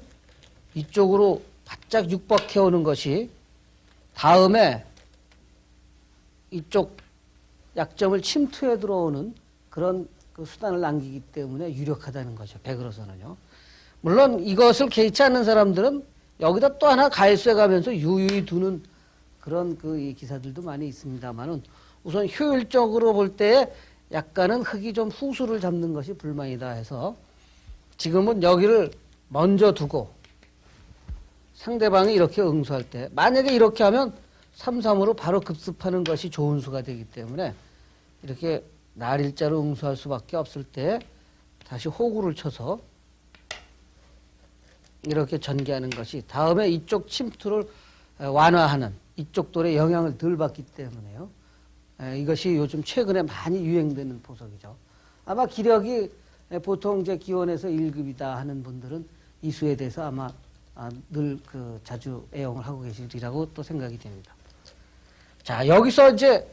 이쪽으로 바짝 육박해 오는 것이 다음에 이쪽 약점을 침투해 들어오는 그런 그 수단을 남기기 때문에 유력하다는 거죠. 백으로서는요. 물론 이것을 개의치 않는 사람들은 여기다 또 하나 가해수해 가면서 유유히 두는 그런 그 이 기사들도 많이 있습니다만은 우선 효율적으로 볼 때 약간은 흙이 좀 후수를 잡는 것이 불만이다 해서 지금은 여기를 먼저 두고 상대방이 이렇게 응수할 때 만약에 이렇게 하면 3-3으로 바로 급습하는 것이 좋은 수가 되기 때문에 이렇게 날일자로 응수할 수밖에 없을 때 다시 호구를 쳐서 이렇게 전개하는 것이 다음에 이쪽 침투를 완화하는 이쪽 돌에 영향을 덜 받기 때문에요. 이것이 요즘 최근에 많이 유행되는 포석이죠. 아마 기력이 보통 이제 기원에서 1급이다 하는 분들은 이 수에 대해서 아마 늘 그 자주 애용을 하고 계시리라고 또 생각이 됩니다. 자, 여기서 이제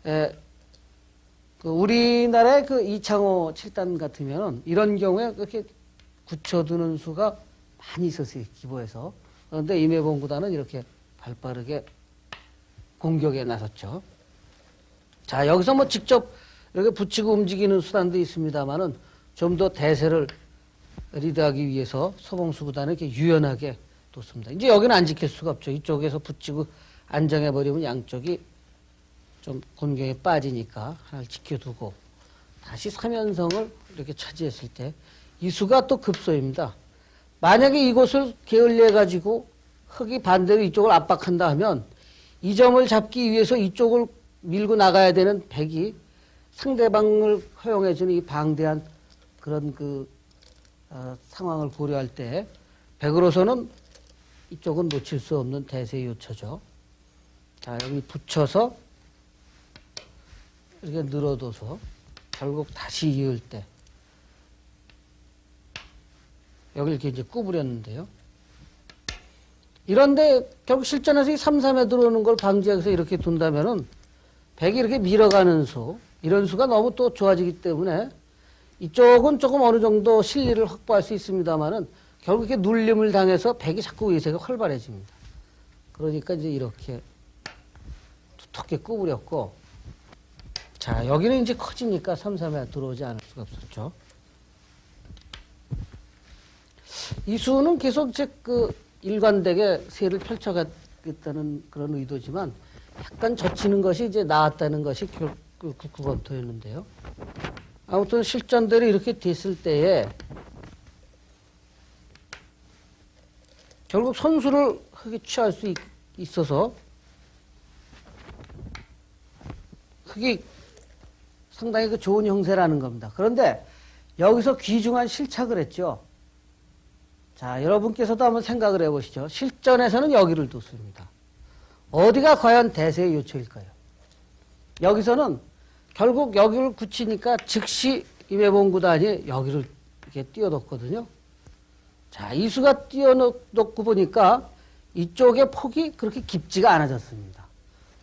그 우리나라의 그 이창호 7단 같으면 이런 경우에 그렇게 굳혀두는 수가 많이 있었어요, 기보에서. 그런데 임혜봉 구단은 이렇게 발빠르게 공격에 나섰죠. 자, 여기서 뭐 직접 이렇게 붙이고 움직이는 수단도 있습니다만은 좀 더 대세를 리드하기 위해서 서봉수 구단은 이렇게 유연하게 뒀습니다. 이제 여기는 안 지킬 수가 없죠. 이쪽에서 붙이고 안정해버리면 양쪽이 좀 곤경에 빠지니까 하나를 지켜두고 다시 3연성을 이렇게 차지했을 때 이 수가 또 급소입니다. 만약에 이곳을 게을리해 가지고 흑이 반대로 이쪽을 압박한다 하면 이 점을 잡기 위해서 이쪽을 밀고 나가야 되는 백이 상대방을 허용해주는 이 방대한 그런 상황을 고려할 때 백으로서는 이쪽은 놓칠 수 없는 대세의 요처죠. 자, 여기 붙여서 이렇게 늘어둬서 결국 다시 이을 때 여기 이렇게 이제 구부렸는데요. 이런데 결국 실전에서 이 3-3에 들어오는 걸 방지해서 이렇게 둔다면은 백이 이렇게 밀어가는 수, 이런 수가 너무 또 좋아지기 때문에 이쪽은 조금 어느 정도 실리를 확보할 수 있습니다만은 결국 이렇게 눌림을 당해서 백이 자꾸 위세가 활발해집니다. 그러니까 이제 이렇게 두텁게 구부렸고, 자, 여기는 이제 커지니까 3-3에 들어오지 않을 수가 없었죠. 이 수는 계속 이제 일관되게 세를 펼쳐가겠다는 그런 의도지만 약간 젖히는 것이 이제 나았다는 것이 국구검토였는데요. 아무튼 실전대로 이렇게 됐을 때에 결국 선수를 흑이 취할 수 있어서 흑이 상당히 좋은 형세라는 겁니다. 그런데 여기서 귀중한 실착을 했죠. 자, 여러분께서도 한번 생각을 해보시죠. 실전에서는 여기를 뒀습니다. 어디가 과연 대세의 요초일까요? 여기서는 결국 여기를 굳히니까 즉시 임해봉구단이 여기를 이렇게 띄워뒀거든요. 자, 이수가 띄워놓고 보니까 이쪽의 폭이 그렇게 깊지가 않아졌습니다.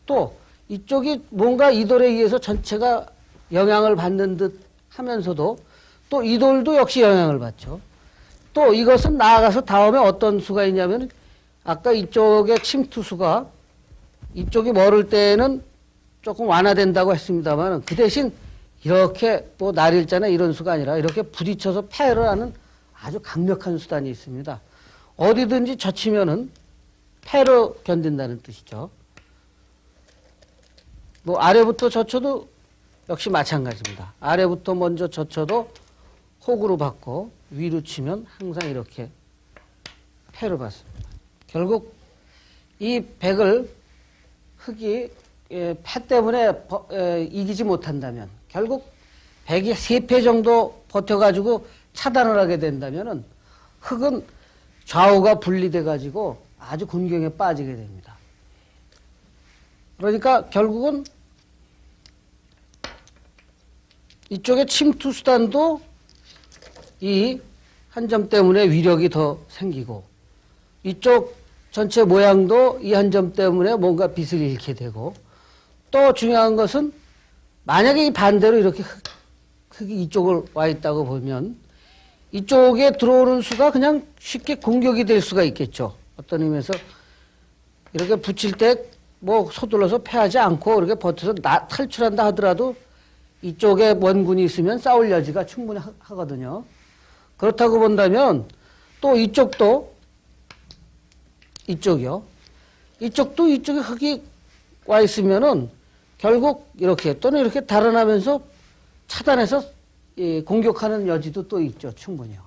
또 이쪽이 뭔가 이돌에 의해서 전체가 영향을 받는 듯 하면서도 또 이돌도 역시 영향을 받죠. 또 이것은 나아가서 다음에 어떤 수가 있냐면 아까 이쪽의 침투수가 이쪽이 멀을 때는 조금 완화된다고 했습니다만 그 대신 이렇게 뭐 날일자나 이런 수가 아니라 이렇게 부딪혀서 패를 하는 아주 강력한 수단이 있습니다. 어디든지 젖히면은 패로 견딘다는 뜻이죠. 뭐 아래부터 젖혀도 역시 마찬가지입니다. 아래부터 먼저 젖혀도 혹으로 받고 위로 치면 항상 이렇게 패로 받습니다. 결국 이 백을 흑이 패 때문에 이기지 못한다면 결국 백이 3패 정도 버텨가지고 차단을 하게 된다면은 흑은 좌우가 분리돼 가지고 아주 곤경에 빠지게 됩니다. 그러니까 결국은 이쪽의 침투 수단도 이 한 점 때문에 위력이 더 생기고 이쪽 전체 모양도 이 한 점 때문에 뭔가 빛을 잃게 되고 또 중요한 것은 만약에 이 반대로 이렇게 흑이 이쪽을 와 있다고 보면 이쪽에 들어오는 수가 그냥 쉽게 공격이 될 수가 있겠죠. 어떤 의미에서 이렇게 붙일 때 뭐 서둘러서 패하지 않고 이렇게 버텨서 탈출한다 하더라도 이쪽에 원군이 있으면 싸울 여지가 충분히 하거든요. 그렇다고 본다면 또 이쪽도 이쪽이요. 이쪽도 이쪽에 흑이 와 있으면은 결국 이렇게 또는 이렇게 달아나면서 차단해서 공격하는 여지도 또 있죠. 충분히요.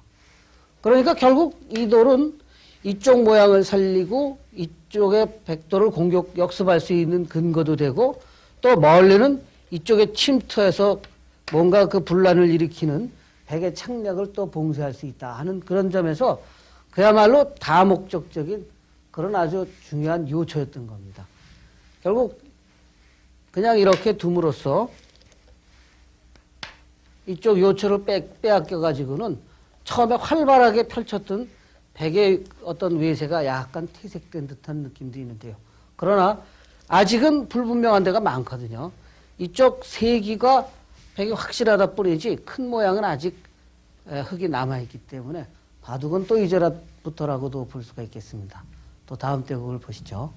그러니까 결국 이 돌은 이쪽 모양을 살리고 이쪽의 백도를 역습할 수 있는 근거도 되고 또 멀리는 이쪽에 침투해서 뭔가 그 분란을 일으키는 백의 창략을 또 봉쇄할 수 있다 하는 그런 점에서 그야말로 다목적적인 그런 아주 중요한 요초였던 겁니다. 결국 그냥 이렇게 둠으로써 이쪽 요초를 빼앗겨 가지고는 처음에 활발하게 펼쳤던 백의 어떤 외세가 약간 퇴색된 듯한 느낌도 있는데요. 그러나 아직은 불분명한 데가 많거든요. 이쪽 세기가 백이 확실하다 뿐이지 큰 모양은 아직 흙이 남아있기 때문에 바둑은 또 이제라부터라고도 볼 수가 있겠습니다. 또 다음 대국을 보시죠.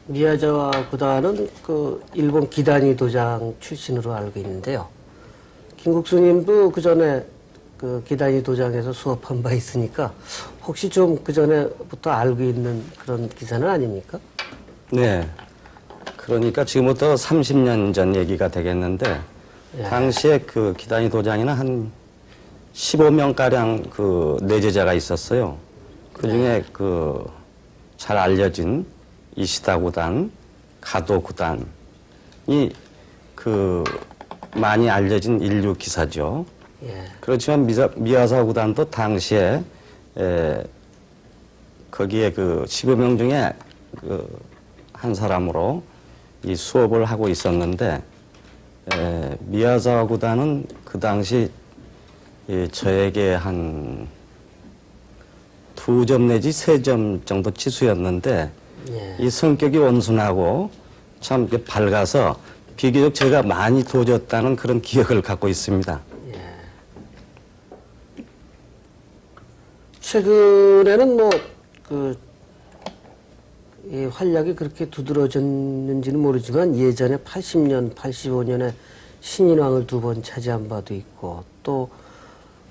미야자와 구다는 그 일본 기다니 도장 출신으로 알고 있는데요. 김국수님도 그 전에 그 기단위 도장에서 수업한 바 있으니까 혹시 좀 그 전에부터 알고 있는 그런 기사는 아닙니까? 네. 그러니까 지금부터 30년 전 얘기가 되겠는데, 예. 당시에 그 기단위 도장에는 한 15명가량 그 내제자가 있었어요. 그 중에 그 잘 알려진 이시다 구단, 가도 구단이 그 많이 알려진 인류 기사죠. 예. 그렇지만 미야사 구단도 당시에 거기에 그 15명 중에 그 한 사람으로 이 수업을 하고 있었는데, 미야사 구단은 그 당시 저에게 한 2점 내지 3점 정도 치수였는데, 예. 이 성격이 온순하고 참 이렇게 밝아서 비교적 제가 많이 도졌다는 그런 기억을 갖고 있습니다. 최근에는 뭐, 이 활약이 그렇게 두드러졌는지는 모르지만 예전에 80년, 85년에 신인왕을 2번 차지한 바도 있고 또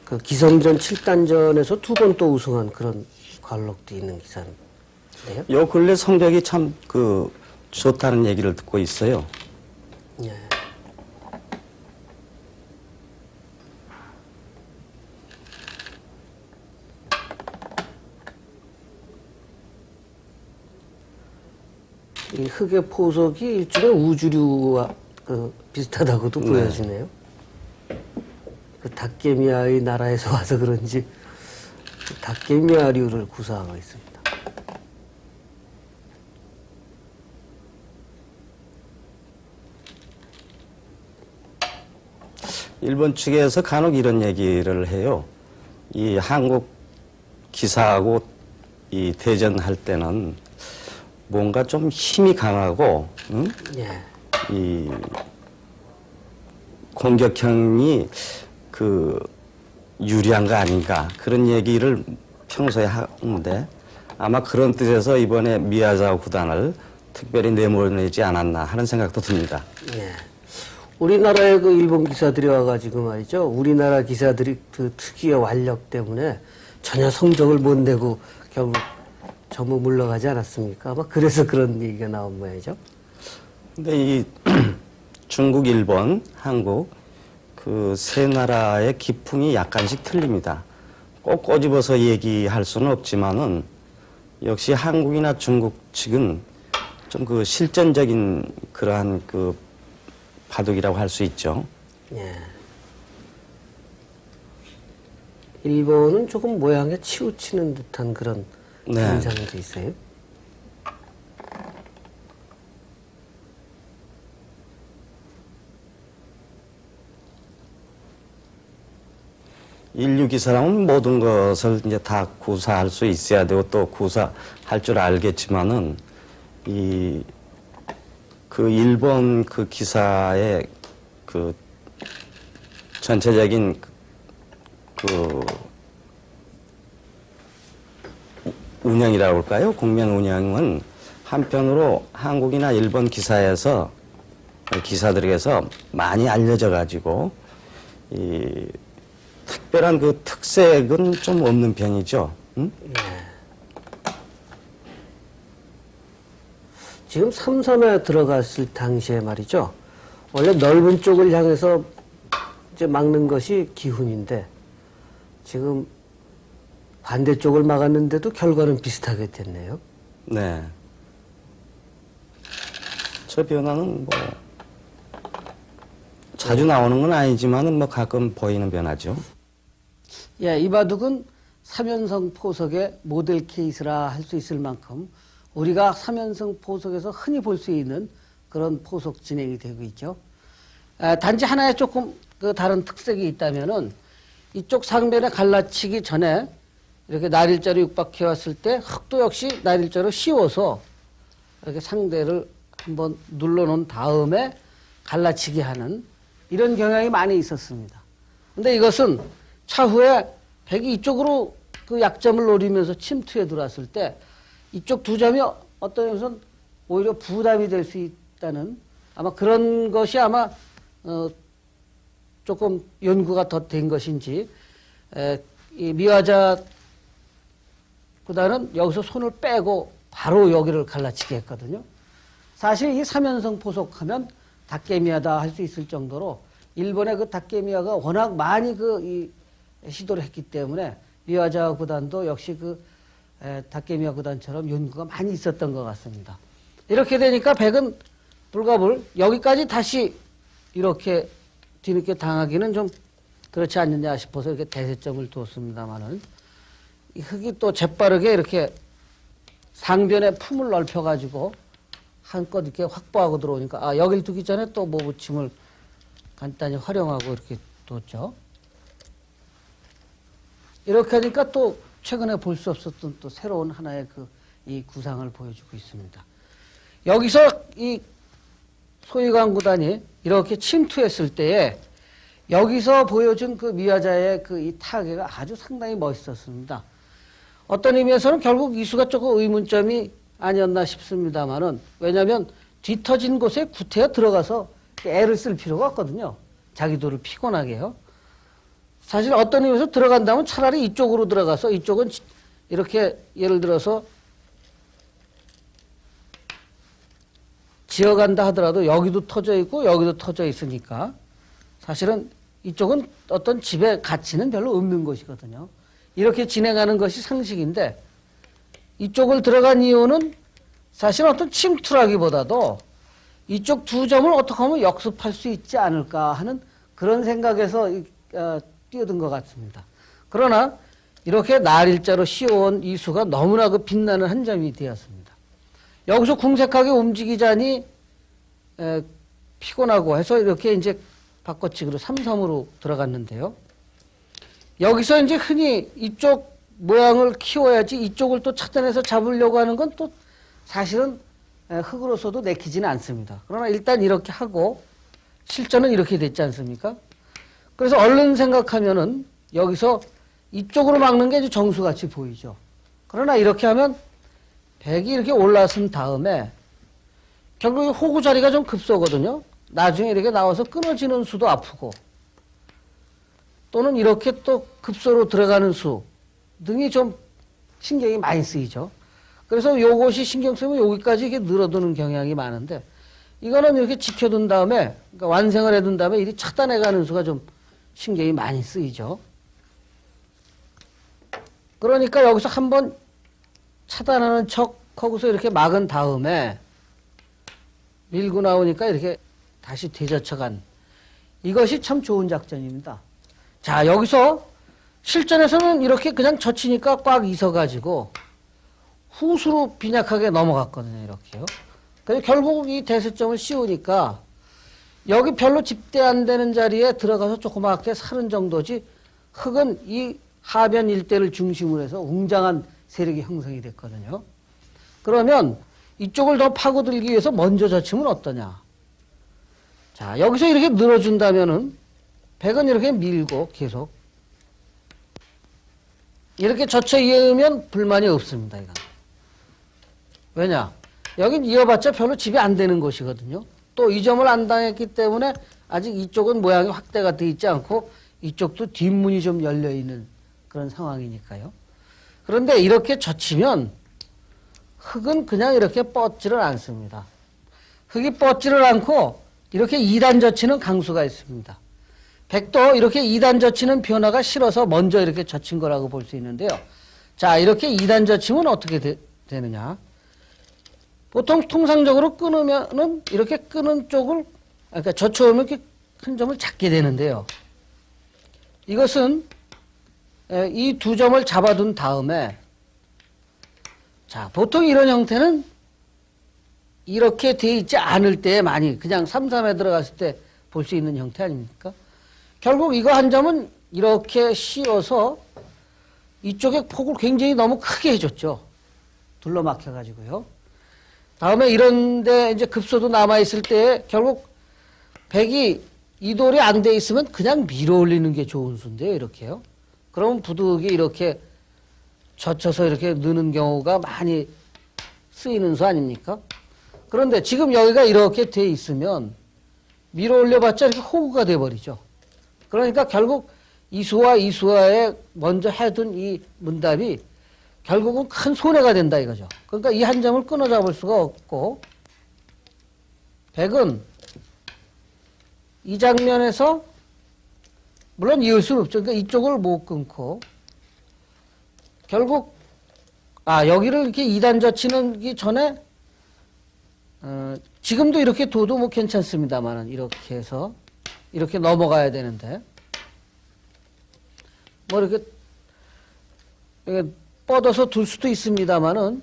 그 기성전 7단전에서 2번 또 우승한 그런 관록도 있는 기사인데요. 요 근래 성적이 참 그 좋다는 얘기를 듣고 있어요. 예. 이 흑의 포석이 일종의 우주류와 그 비슷하다고도 네. 보여지네요. 그 닭개미아의 나라에서 와서 그런지 그 닭개미아류를 구사하고 있습니다. 일본 측에서 간혹 이런 얘기를 해요. 이 한국 기사하고 이 대전할 때는 뭔가 좀 힘이 강하고, 응? 예. 이 공격형이 그 유리한 거 아닌가 그런 얘기를 평소에 하는데, 아마 그런 뜻에서 이번에 미야자와 구단을 특별히 내보내지 않았나 하는 생각도 듭니다. 예. 우리나라의 그 일본 기사들이 와가지고 말이죠. 우리나라 기사들이 그 특유의 완력 때문에 전혀 성적을 못 내고 결국 전부 물러가지 않았습니까? 아마 그래서 그런 얘기가 나온 모양이죠. 근데 이 중국, 일본, 한국 그 세 나라의 기풍이 약간씩 틀립니다. 꼭 꼬집어서 얘기할 수는 없지만은 역시 한국이나 중국 측은 좀 그 실전적인 그러한 그 바둑이라고 할 수 있죠. 예. 일본은 조금 모양에 치우치는 듯한 그런 네. 현상도 있어요. 인류 기사라면 모든 것을 이제 다 구사할 수 있어야 되고 또 구사할 줄 알겠지만은 이 그 일본 그 기사의 그 전체적인 그 운영이라고 할까요? 국면 운영은 한편으로 한국이나 일본 기사에서 기사들에게서 많이 알려져 가지고 이 특별한 그 특색은 좀 없는 편이죠. 응? 지금 삼섬에 들어갔을 당시에 말이죠. 원래 넓은 쪽을 향해서 이제 막는 것이 기훈인데 지금 반대쪽을 막았는데도 결과는 비슷하게 됐네요. 네. 저 변화는 뭐 자주 나오는 건 아니지만은 뭐 가끔 보이는 변화죠. 예, 이 바둑은 3연성 포석의 모델 케이스라 할 수 있을 만큼 우리가 3연성 포석에서 흔히 볼 수 있는 그런 포석 진행이 되고 있죠. 단지 하나의 조금 그 다른 특색이 있다면은 이쪽 상변에 갈라치기 전에 이렇게 날일자로 육박해 왔을 때 흑도 역시 날일자로 씌워서 이렇게 상대를 한번 눌러놓은 다음에 갈라치기 하는 이런 경향이 많이 있었습니다. 근데 이것은 차후에 백이 이쪽으로 그 약점을 노리면서 침투해 들어왔을 때 이쪽 두 점이 어떤 점에서는 오히려 부담이 될 수 있다는 아마 그런 것이 아마 조금 연구가 더 된 것인지 이 미화자 구단은 여기서 손을 빼고 바로 여기를 갈라치게 했거든요. 사실 이 3연성 포속하면 닭개미화다 할 수 있을 정도로 일본의 그 닭개미화가 워낙 많이 시도를 했기 때문에 미화자 구단도 역시 닭개미화 구단처럼 연구가 많이 있었던 것 같습니다. 이렇게 되니까 백은 불가불 여기까지 다시 이렇게 뒤늦게 당하기는 좀 그렇지 않느냐 싶어서 이렇게 대세점을 뒀습니다만은 이 흙이 또 재빠르게 이렇게 상변에 품을 넓혀가지고 한껏 이렇게 확보하고 들어오니까 여길 두기 전에 또 모부침을 간단히 활용하고 이렇게 뒀죠. 이렇게 하니까 또 최근에 볼 수 없었던 또 새로운 하나의 이 구상을 보여주고 있습니다. 여기서 이 소위관 구단이 이렇게 침투했을 때에 여기서 보여준 미화자의 이 타계가 아주 상당히 멋있었습니다. 어떤 의미에서는 결국 이수가 조금 의문점이 아니었나 싶습니다만은 왜냐하면 뒤터진 곳에 구태여 들어가서 애를 쓸 필요가 없거든요. 자기도를 피곤하게요. 사실 어떤 의미에서 들어간다면 차라리 이쪽으로 들어가서 이쪽은 이렇게 예를 들어서 지어간다 하더라도 여기도 터져 있고 여기도 터져 있으니까 사실은 이쪽은 어떤 집의 가치는 별로 없는 것이거든요. 이렇게 진행하는 것이 상식인데 이쪽을 들어간 이유는 사실 어떤 침투라기보다도 이쪽 두 점을 어떻게 하면 역습할 수 있지 않을까 하는 그런 생각에서 뛰어든 것 같습니다. 그러나 이렇게 날일자로 씌워온 이수가 너무나 빛나는 한 점이 되었습니다. 여기서 궁색하게 움직이자니 피곤하고 해서 이렇게 이제 바꿔치기로 3-3으로 들어갔는데요. 여기서 이제 흔히 이쪽 모양을 키워야지 이쪽을 또 찾아내서 잡으려고 하는 건 또 사실은 흙으로서도 내키지는 않습니다. 그러나 일단 이렇게 하고 실전은 이렇게 됐지 않습니까? 그래서 얼른 생각하면은 여기서 이쪽으로 막는 게 이제 정수같이 보이죠. 그러나 이렇게 하면 백이 이렇게 올라선 다음에 결국 이 호구 자리가 좀 급소거든요. 나중에 이렇게 나와서 끊어지는 수도 아프고 또는 이렇게 또 급소로 들어가는 수 등이 좀 신경이 많이 쓰이죠. 그래서 요것이 신경 쓰면 여기까지 이게 늘어드는 경향이 많은데 이거는 이렇게 지켜둔 다음에 그러니까 완성을 해둔 다음에 이리 차단해가는 수가 좀 신경이 많이 쓰이죠. 그러니까 여기서 한번 차단하는 척 하고서 이렇게 막은 다음에 밀고 나오니까 이렇게 다시 되젖혀간 이것이 참 좋은 작전입니다. 자, 여기서 실전에서는 이렇게 그냥 젖히니까 꽉 있어가지고 후수로 빈약하게 넘어갔거든요. 이렇게요. 그래서 결국 이 대세점을 씌우니까 여기 별로 집대 안 되는 자리에 들어가서 조그맣게 사는 정도지 흙은 이 하변 일대를 중심으로 해서 웅장한 세력이 형성이 됐거든요. 그러면 이쪽을 더 파고들기 위해서 먼저 젖히면 어떠냐. 자, 여기서 이렇게 늘어준다면은 백은 이렇게 밀고 계속 이렇게 젖혀 이으면 불만이 없습니다. 이건. 왜냐? 여긴 이어봤자 별로 집이 안 되는 곳이거든요. 또 이 점을 안 당했기 때문에 아직 이쪽은 모양이 확대가 돼 있지 않고 이쪽도 뒷문이 좀 열려 있는 그런 상황이니까요. 그런데 이렇게 젖히면 흙은 그냥 이렇게 뻗지를 않습니다. 흙이 뻗지를 않고 이렇게 2단 젖히는 강수가 있습니다. 백도 이렇게 2단 젖히는 변화가 싫어서 먼저 이렇게 젖힌 거라고 볼 수 있는데요. 자, 이렇게 2단 젖히면 어떻게 되느냐. 보통 통상적으로 끊으면은 이렇게 끊은 쪽을, 그러니까 젖혀오면 이렇게 큰 점을 잡게 되는데요. 이것은 이 두 점을 잡아둔 다음에, 자, 보통 이런 형태는 이렇게 돼 있지 않을 때 많이 그냥 3-3에 들어갔을 때 볼 수 있는 형태 아닙니까? 결국 이거 한 점은 이렇게 씌워서 이쪽에 폭을 굉장히 너무 크게 해줬죠. 둘러막혀가지고요. 다음에 이런데 이제 급소도 남아있을 때 결국 백이 이돌이 안 돼 있으면 그냥 밀어 올리는 게 좋은 수인데요. 이렇게요. 그러면 부득이 이렇게 젖혀서 이렇게 느는 경우가 많이 쓰이는 수 아닙니까? 그런데 지금 여기가 이렇게 돼 있으면 밀어 올려봤자 이렇게 호구가 돼버리죠. 그러니까 결국 이수와의 먼저 해둔 이 문답이 결국은 큰 손해가 된다 이거죠. 그러니까 이 한 점을 끊어잡을 수가 없고 백은 이 장면에서 물론 이을 수는 없죠. 그러니까 이쪽을 못 끊고 결국 여기를 이렇게 2단 젖히는 전에 지금도 이렇게 둬도 뭐 괜찮습니다만은 이렇게 해서 이렇게 넘어가야 되는데 뭐 이렇게 뻗어서 둘 수도 있습니다만은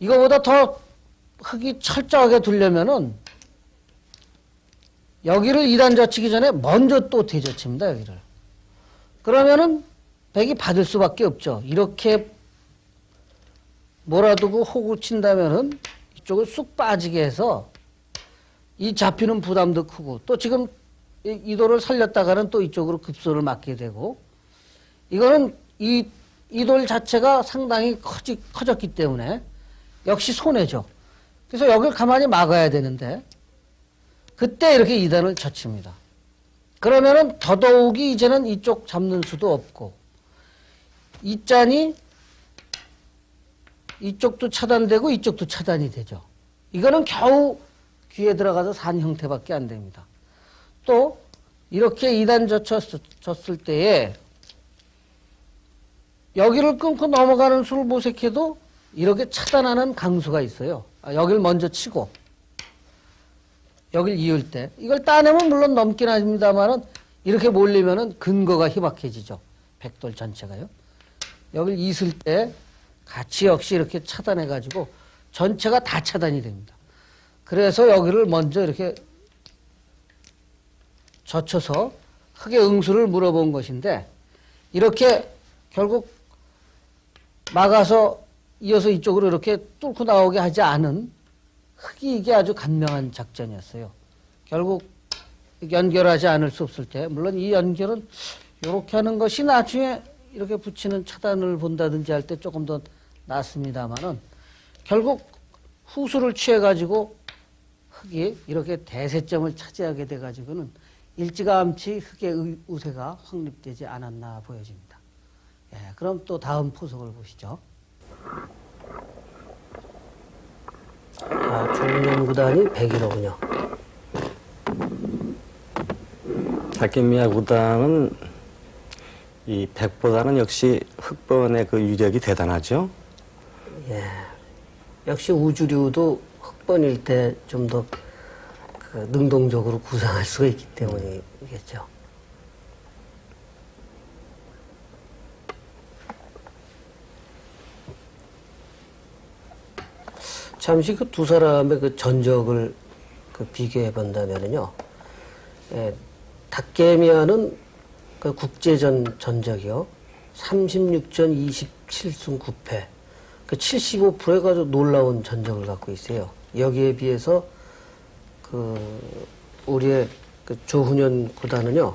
이거보다 더 흙이 철저하게 두려면은 여기를 2단 젖히기 전에 먼저 또 대젖힙니다, 여기를. 그러면은 백이 받을 수밖에 없죠. 이렇게 몰아두고 호구 친다면은 이쪽을 쑥 빠지게 해서 이 잡히는 부담도 크고 또 지금 이 돌을 살렸다가는 또 이쪽으로 급소를 맞게 되고 이거는 이 돌 자체가 상당히 커졌기 때문에 역시 손해죠. 그래서 여기를 가만히 막아야 되는데 그때 이렇게 2단을 젖힙니다. 그러면은 더더욱이 이제는 이쪽 잡는 수도 없고 이 짠이 이쪽도 차단되고 이쪽도 차단이 되죠. 이거는 겨우 귀에 들어가서 산 형태밖에 안 됩니다. 또 이렇게 2단 젖혔을 때에 여기를 끊고 넘어가는 수를 모색해도 이렇게 차단하는 강수가 있어요. 여기를 먼저 치고 여길 이을 때 이걸 따내면 물론 넘긴 합니다만은 이렇게 몰리면은 근거가 희박해지죠. 백돌 전체가요. 여길 이을 때 같이 역시 이렇게 차단해 가지고 전체가 다 차단이 됩니다. 그래서 여기를 먼저 이렇게 젖혀서 흙의 응수를 물어본 것인데 이렇게 결국 막아서 이어서 이쪽으로 이렇게 뚫고 나오게 하지 않은 흙이 이게 아주 간명한 작전이었어요. 결국 연결하지 않을 수 없을 때 물론 이 연결은 이렇게 하는 것이 나중에 이렇게 붙이는 차단을 본다든지 할 때 조금 더 낫습니다만은 결국 후수를 취해가지고 흙이 이렇게 대세점을 차지하게 돼가지고는 일찌감치 흙의 우세가 확립되지 않았나 보여집니다. 예, 그럼 또 다음 포석을 보시죠. 조은현 백이로군요. 다케미야 구단은 이 백보다는 역시 흑번의 그 위력이 대단하죠. 예, 역시 우주류도 흑번일 때 좀 더 능동적으로 구상할 수가 있기 때문이겠죠. 잠시 그 두 사람의 그 전적을 비교해 본다면은요, 닭개미아는 그 국제전 전적이요, 36전 27승 9패, 그 75%의 아주 놀라운 전적을 갖고 있어요. 여기에 비해서 우리의 그 조훈현 구단은요,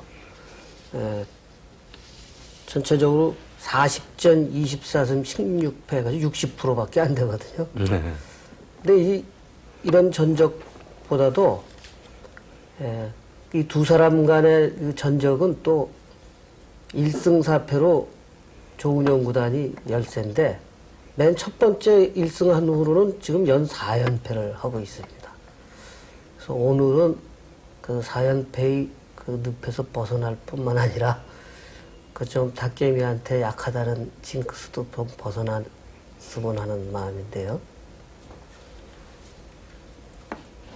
전체적으로 40전 24승 16패가 60%밖에 안 되거든요. 네. 근데 이런 전적보다도 이 두 사람 간의 그 전적은 또 1승 4패로 조은영 구단이 열세인데 맨 첫 번째 1승한 후로는 지금 연 4연패를 하고 있습니다. 그래서 오늘은 그 4연패의 그 늪에서 벗어날 뿐만 아니라 그 좀 닭개미한테 약하다는 징크스도 좀 벗어났으면 하는 마음인데요.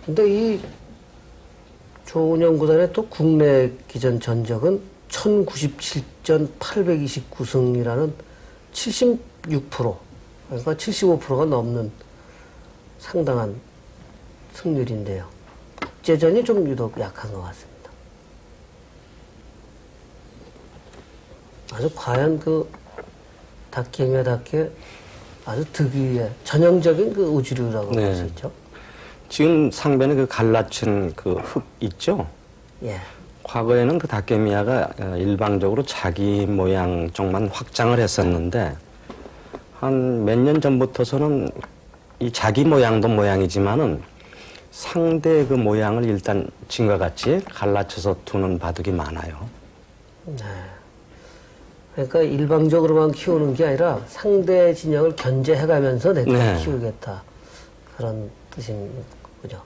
근데 이 조은영 구단의 또 국내 기전 전적은 1097전 829승이라는 76%, 그러니까 75%가 넘는 상당한 승률인데요. 국제전이 좀 유독 약한 것 같습니다. 아주 과연 그 닭개미답게 아주 특유의 전형적인 그 우주류라고 볼 수 있죠. 지금 상변에 그 갈라친 그 흙 있죠? 예. 과거에는 그 닭개미야가 일방적으로 자기 모양 쪽만 확장을 했었는데 한 몇 년 전부터서는 이 자기 모양도 모양이지만은 상대 그 모양을 일단 진과 같이 갈라쳐서 두는 바둑이 많아요. 그러니까 일방적으로만 키우는 게 아니라 상대 진영을 견제해가면서 내가 네. 키우겠다. 그런 뜻인 거죠.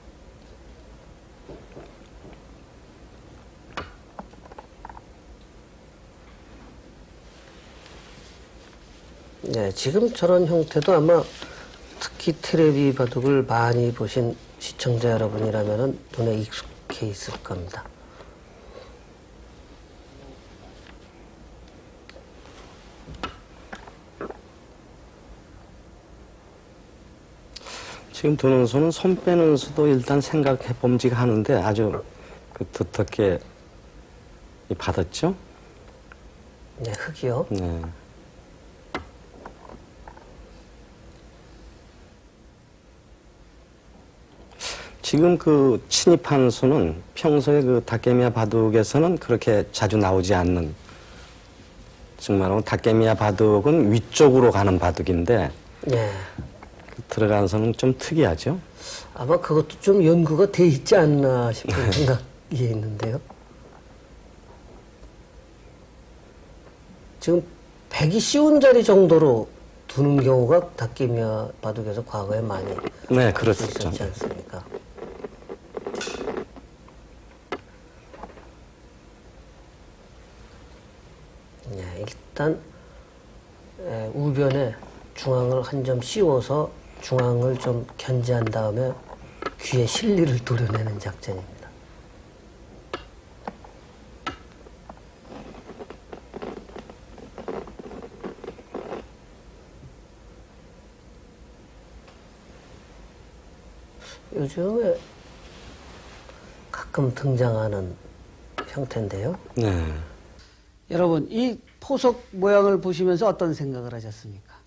네, 지금 저런 형태도 아마 특히 테레비 바둑을 많이 보신 시청자 여러분이라면 눈에 익숙해 있을 겁니다. 지금 드는 수는 손 빼는 수도 일단 생각해 봄직하는데 아주 그 두텁게 받았죠? 네, 흙이요. 네. 지금 그 침입한 수는 평소에 그 닭개미야 바둑에서는 그렇게 자주 나오지 않는, 정말 닭개미야 바둑은 위쪽으로 가는 바둑인데 네. 들어간 수는 좀 특이하죠. 아마 그것도 좀 연구가 돼 있지 않나 싶은 생각이 있는데요. 지금 배기 쉬운 자리 정도로 두는 경우가 닭개미야 바둑에서 과거에 많이 네, 그렇죠. 있었지 않습니까? 네, 일단 우변에 중앙을 한 점 씌워서 중앙을 좀 견제한 다음에 귀에 실리를 도려내는 작전입니다. 요즘에 가끔 등장하는 형태인데요. 네. 여러분, 이 포석 모양을 보시면서 어떤 생각을 하셨습니까?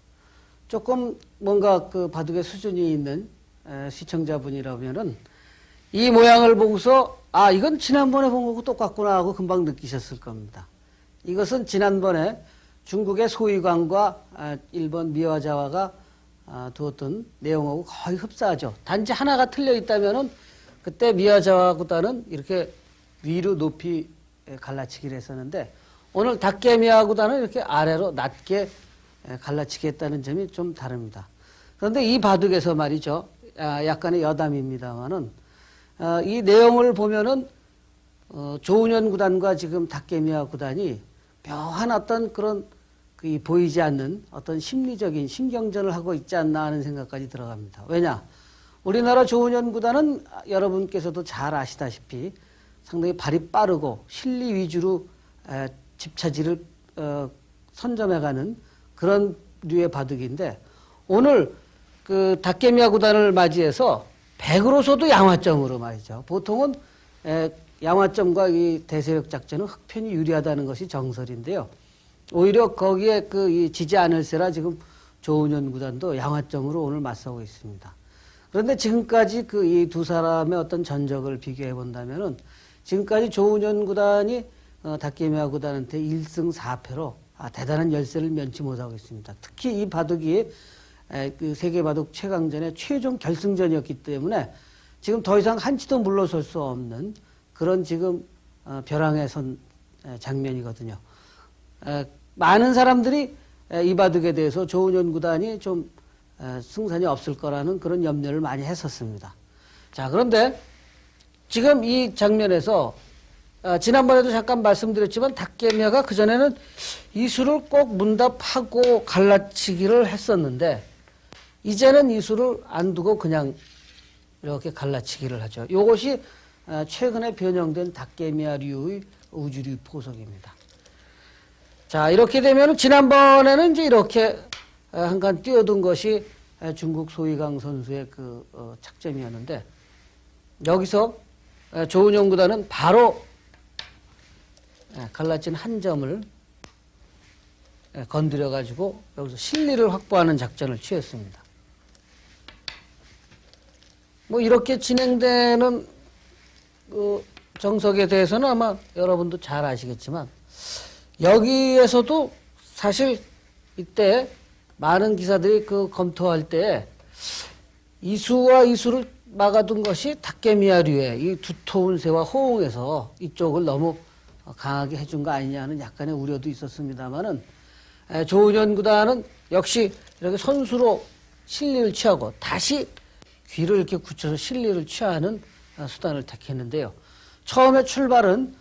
조금 뭔가 그 바둑의 수준이 있는 시청자분이라면은 이 모양을 보고서 아, 이건 지난번에 본 거고 똑같구나 하고 금방 느끼셨을 겁니다. 이것은 지난번에 중국의 소위광과 일본 미와자와가 두었던 내용하고 거의 흡사하죠. 단지 하나가 틀려 있다면은 그때 미와자와보다는 이렇게 위로 높이 갈라치기를 했었는데 오늘 닭개미하고는 이렇게 아래로 낮게 갈라치기 했다는 점이 좀 다릅니다. 그런데 이 바둑에서 말이죠. 약간의 여담입니다만은 이 내용을 보면은 조은현 구단과 지금 닭개미와 구단이 묘한 어떤 그런 보이지 않는 어떤 심리적인 신경전을 하고 있지 않나 하는 생각까지 들어갑니다. 왜냐? 우리나라 조은현 구단은 여러분께서도 잘 아시다시피 상당히 발이 빠르고 실리 위주로 집차지를 선점해가는 그런 류의 바둑인데 오늘 그 닭개미야 구단을 맞이해서 백으로서도 양화점으로 말이죠. 보통은 양화점과 이 대세력 작전은 흑편이 유리하다는 것이 정설인데요. 오히려 거기에 이 지지 않을세라 지금 조은현 구단도 양화점으로 오늘 맞서고 있습니다. 그런데 지금까지 이 두 사람의 어떤 전적을 비교해 본다면은 지금까지 조은현 구단이 닭개미야 구단한테 1승 4패로 대단한 열세를 면치 못하고 있습니다. 특히 이 바둑이 그 세계 바둑 최강전의 최종 결승전이었기 때문에 지금 더 이상 한치도 물러설 수 없는 그런 지금 벼랑에 선 장면이거든요. 많은 사람들이 이 바둑에 대해서 조은현 구단이 좀 승산이 없을 거라는 그런 염려를 많이 했었습니다. 자, 그런데 지금 이 장면에서 지난번에도 잠깐 말씀드렸지만 닭개미야가 그전에는 이 수를 꼭 문답하고 갈라치기를 했었는데 이제는 이 수를 안 두고 그냥 이렇게 갈라치기를 하죠. 이것이 최근에 변형된 닭개미야류의 우주류 포석입니다. 자, 이렇게 되면 지난번에는 이제 이렇게 한 칸 뛰어든 것이 중국 소위강 선수의 착점이었는데 여기서 조은현 구단은 바로 갈라진 한 점을 건드려 가지고 여기서 실리를 확보하는 작전을 취했습니다. 뭐 이렇게 진행되는 정석에 대해서는 아마 여러분도 잘 아시겠지만 여기에서도 사실 이때 많은 기사들이 검토할 때 이수와 이수를 막아둔 것이 닭개미야류의 이 두터운 새와 호응해서 이쪽을 너무 강하게 해준 거 아니냐는 약간의 우려도 있었습니다만은 조은현 구단은 역시 이렇게 선수로 실리를 취하고 다시 귀를 이렇게 굳혀서 실리를 취하는 수단을 택했는데요. 처음에 출발은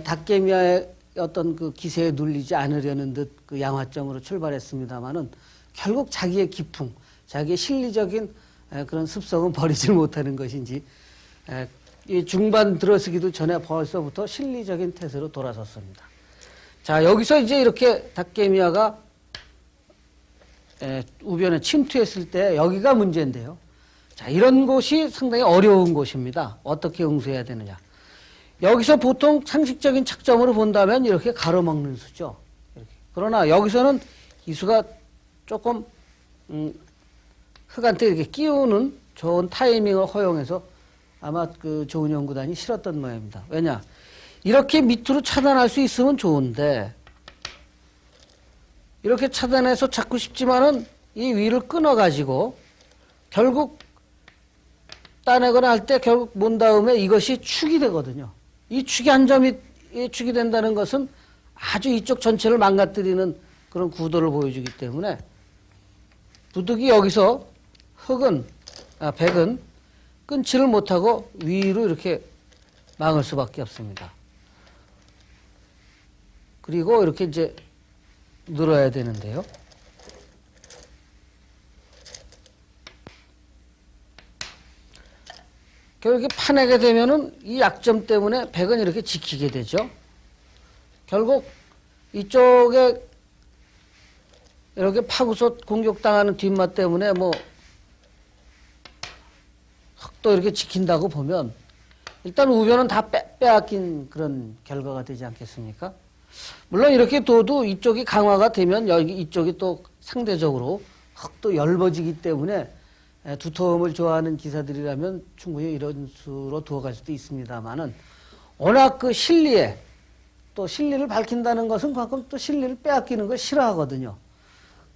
닭개미야의 어떤 그 기세에 눌리지 않으려는 듯 그 양화점으로 출발했습니다만은 결국 자기의 기풍, 자기의 실리적인 그런 습성은 버리질 못하는 것인지 이 중반 들어서기도 전에 벌써부터 실리적인 태세로 돌아섰습니다. 자, 여기서 이제 이렇게 닭개미야가 우변에 침투했을 때 여기가 문제인데요. 자, 이런 곳이 상당히 어려운 곳입니다. 어떻게 응수해야 되느냐. 여기서 보통 상식적인 착점으로 본다면 이렇게 가로막는 수죠. 이렇게. 그러나 여기서는 이 수가 조금 흙한테 이렇게 끼우는 좋은 타이밍을 허용해서 아마 그 조은현 구단이 싫었던 모양입니다. 왜냐? 이렇게 밑으로 차단할 수 있으면 좋은데 이렇게 차단해서 잡고 싶지만은 이 위를 끊어가지고 결국 따내거나 할 때 결국 몬 다음에 이것이 축이 되거든요. 이 축이 한 점이 축이 된다는 것은 아주 이쪽 전체를 망가뜨리는 그런 구도를 보여주기 때문에 부득이 여기서 백은 끊지를 못하고 위로 이렇게 막을 수밖에 없습니다. 그리고 이렇게 이제 늘어야 되는데요. 결국 이렇게 파내게 되면은 이 약점 때문에 백은 이렇게 지키게 되죠. 결국 이쪽에 이렇게 파고서 공격당하는 뒷맛 때문에 뭐 흙도 이렇게 지킨다고 보면 일단 우변은 다 빼앗긴 그런 결과가 되지 않겠습니까? 물론 이렇게 둬도 이쪽이 강화가 되면 여기 이쪽이 또 상대적으로 흙도 얇아지기 때문에 두터움을 좋아하는 기사들이라면 충분히 이런 수로 두어갈 수도 있습니다만은 워낙 그 실리에 또 실리를 밝힌다는 것은 그만큼 또 실리를 빼앗기는 걸 싫어하거든요.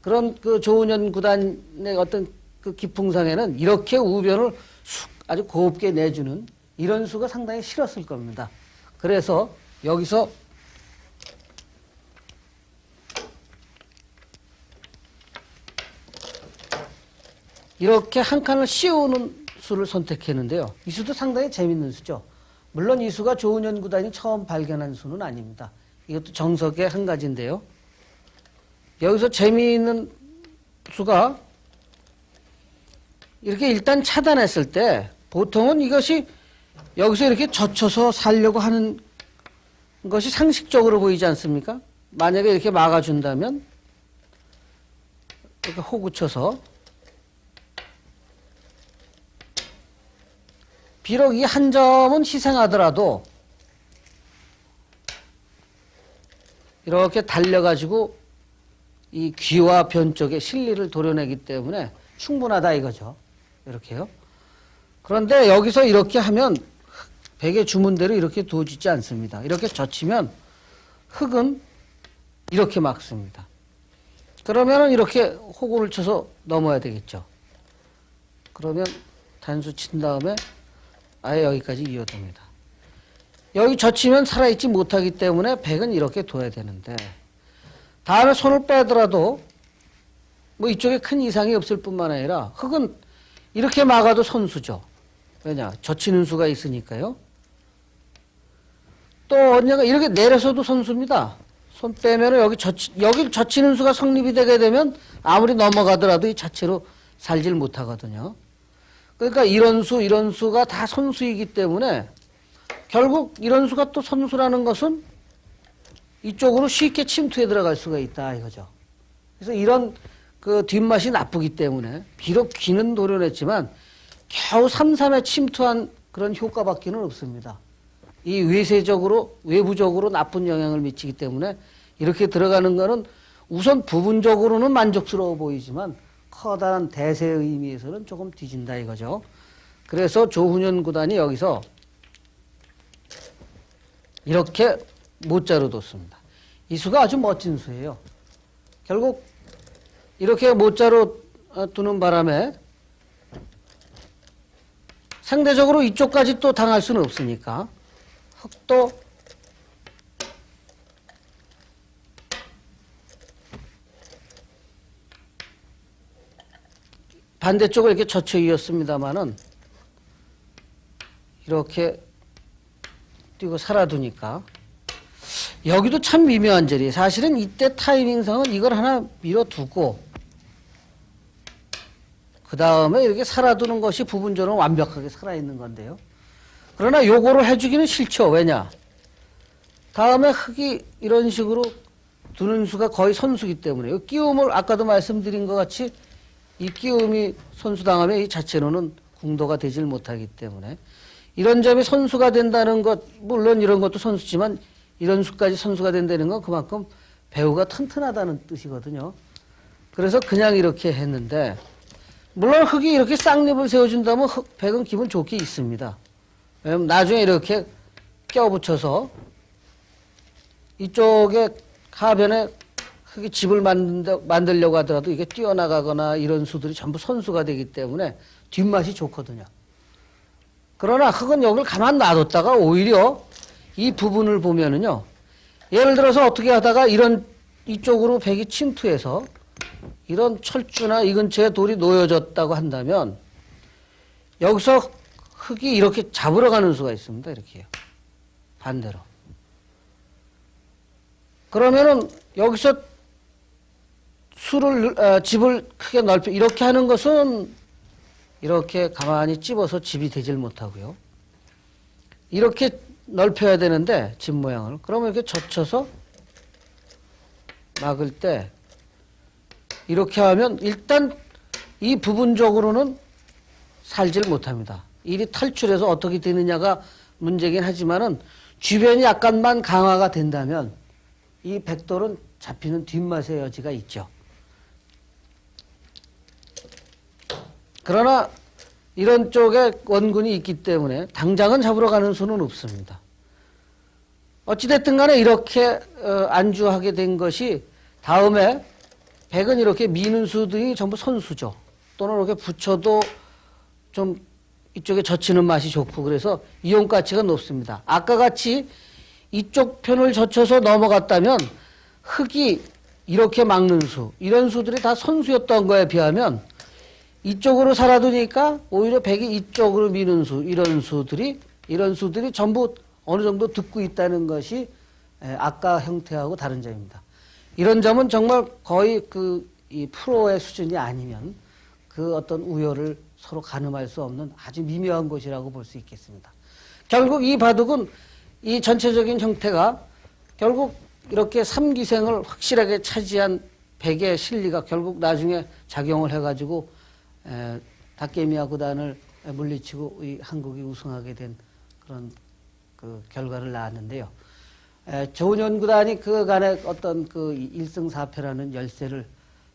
그런 그 조은현 구단의 어떤 그 기풍상에는 이렇게 우변을 아주 곱게 내주는 이런 수가 상당히 싫었을 겁니다. 그래서 여기서 이렇게 한 칸을 씌우는 수를 선택했는데요. 이 수도 상당히 재밌는 수죠. 물론 이 수가 조은현 구단이 처음 발견한 수는 아닙니다. 이것도 정석의 한 가지인데요. 여기서 재미있는 수가 이렇게 일단 차단했을 때 보통은 이것이 여기서 이렇게 젖혀서 살려고 하는 것이 상식적으로 보이지 않습니까? 만약에 이렇게 막아준다면 이렇게 호구쳐서 비록 이 한 점은 희생하더라도 이렇게 달려가지고 이 귀와 변 쪽에 실리를 도려내기 때문에 충분하다 이거죠. 이렇게요. 그런데 여기서 이렇게 하면 백의 주문대로 이렇게 두어지지 않습니다. 이렇게 젖히면 흙은 이렇게 막습니다. 그러면 이렇게 호구를 쳐서 넘어야 되겠죠. 그러면 단수 친 다음에 아예 여기까지 이어집니다. 여기 젖히면 살아있지 못하기 때문에 백은 이렇게 둬야 되는데 다음에 손을 빼더라도 뭐 이쪽에 큰 이상이 없을 뿐만 아니라 흙은 이렇게 막아도 선수죠. 왜냐? 젖히는 수가 있으니까요. 또 언젠가 이렇게 내려서도 선수입니다. 손 빼면 여기 젖히는 수가 성립이 되게 되면 아무리 넘어가더라도 이 자체로 살질 못하거든요. 그러니까 이런 수가 다 선수이기 때문에 결국 이런 수가 또 선수라는 것은 이쪽으로 쉽게 침투해 들어갈 수가 있다 이거죠. 그래서 이런 그 뒷맛이 나쁘기 때문에 비록 귀는 도려냈지만 겨우 3-3에 침투한 그런 효과밖에는 없습니다. 이 외부적으로 나쁜 영향을 미치기 때문에 이렇게 들어가는 거는 우선 부분적으로는 만족스러워 보이지만 커다란 대세의 의미에서는 조금 뒤진다 이거죠. 그래서 조훈현 구단이 여기서 이렇게 모자로 뒀습니다. 이 수가 아주 멋진 수예요. 결국 이렇게 모자로 두는 바람에 상대적으로 이쪽까지 또 당할 수는 없으니까 흙도 반대쪽을 이렇게 젖혀 이었습니다만은 이렇게 띄고 살아두니까 여기도 참 미묘한 점이 사실은 이때 타이밍상은 이걸 하나 밀어두고 그 다음에 이렇게 살아두는 것이 부분적으로 완벽하게 살아있는 건데요. 그러나 요거를 해주기는 싫죠. 왜냐? 다음에 흙이 이런 식으로 두는 수가 거의 선수기 때문에 이 끼움을 아까도 말씀드린 것 같이 이 끼움이 선수당하면 이 자체로는 궁도가 되질 못하기 때문에 이런 점이 선수가 된다는 것, 물론 이런 것도 선수지만 이런 수까지 선수가 된다는 건 그만큼 배우가 튼튼하다는 뜻이거든요. 그래서 그냥 이렇게 했는데 물론 흙이 이렇게 쌍립을 세워준다면 백은 기분 좋게 있습니다. 왜냐면 나중에 이렇게 껴붙여서 이쪽에 하변에 흙이 집을 만들려고 하더라도 이게 뛰어나가거나 이런 수들이 전부 선수가 되기 때문에 뒷맛이 좋거든요. 그러나 흙은 여기를 가만 놔뒀다가 오히려 이 부분을 보면은요, 예를 들어서 어떻게 하다가 이쪽으로 백이 침투해서 이런 철주나 이 근처에 돌이 놓여졌다고 한다면 여기서 흙이 이렇게 잡으러 가는 수가 있습니다. 이렇게요. 반대로. 그러면은 여기서 집을 크게 넓혀 이렇게 하는 것은 이렇게 가만히 찝어서 집이 되질 못하고요. 이렇게 넓혀야 되는데 집 모양을 그러면 이렇게 젖혀서 막을 때 이렇게 하면 일단 이 부분적으로는 살질 못합니다. 일이 탈출해서 어떻게 되느냐가 문제긴 하지만은 주변이 약간만 강화가 된다면 이 백돌은 잡히는 뒷맛의 여지가 있죠. 그러나 이런 쪽에 원군이 있기 때문에 당장은 잡으러 가는 수는 없습니다. 어찌됐든 간에 이렇게 안주하게 된 것이 다음에 백은 이렇게 미는 수들이 전부 선수죠. 또는 이렇게 붙여도 좀 이쪽에 젖히는 맛이 좋고 그래서 이용 가치가 높습니다. 아까 같이 이쪽 편을 젖혀서 넘어갔다면 흙이 이렇게 막는 수, 이런 수들이 다 선수였던 거에 비하면 이쪽으로 살아두니까 오히려 백이 이쪽으로 미는 수, 이런 수들이 전부 어느 정도 듣고 있다는 것이 아까 형태하고 다른 점입니다. 이런 점은 정말 거의 이 프로의 수준이 아니면 그 어떤 우열을 서로 가늠할 수 없는 아주 미묘한 것이라고 볼 수 있겠습니다. 결국 이 바둑은 이 전체적인 형태가 결국 이렇게 삼기생을 확실하게 차지한 백의 실리가 결국 나중에 작용을 해가지고 다케미야 구단을 물리치고 이 한국이 우승하게 된 그런 그 결과를 낳았는데요. 조은현 구단이 그간의 어떤 그 1승 4패라는 열세를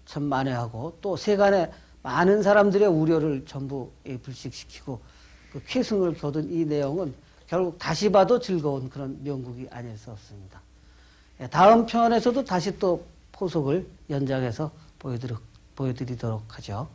참 만회하고 또 세간의 많은 사람들의 우려를 전부 불식시키고 그 쾌승을 거둔 이 내용은 결국 다시 봐도 즐거운 그런 명곡이 아닐 수 없습니다. 다음 편에서도 다시 또 포석을 연장해서 보여드리도록 하죠.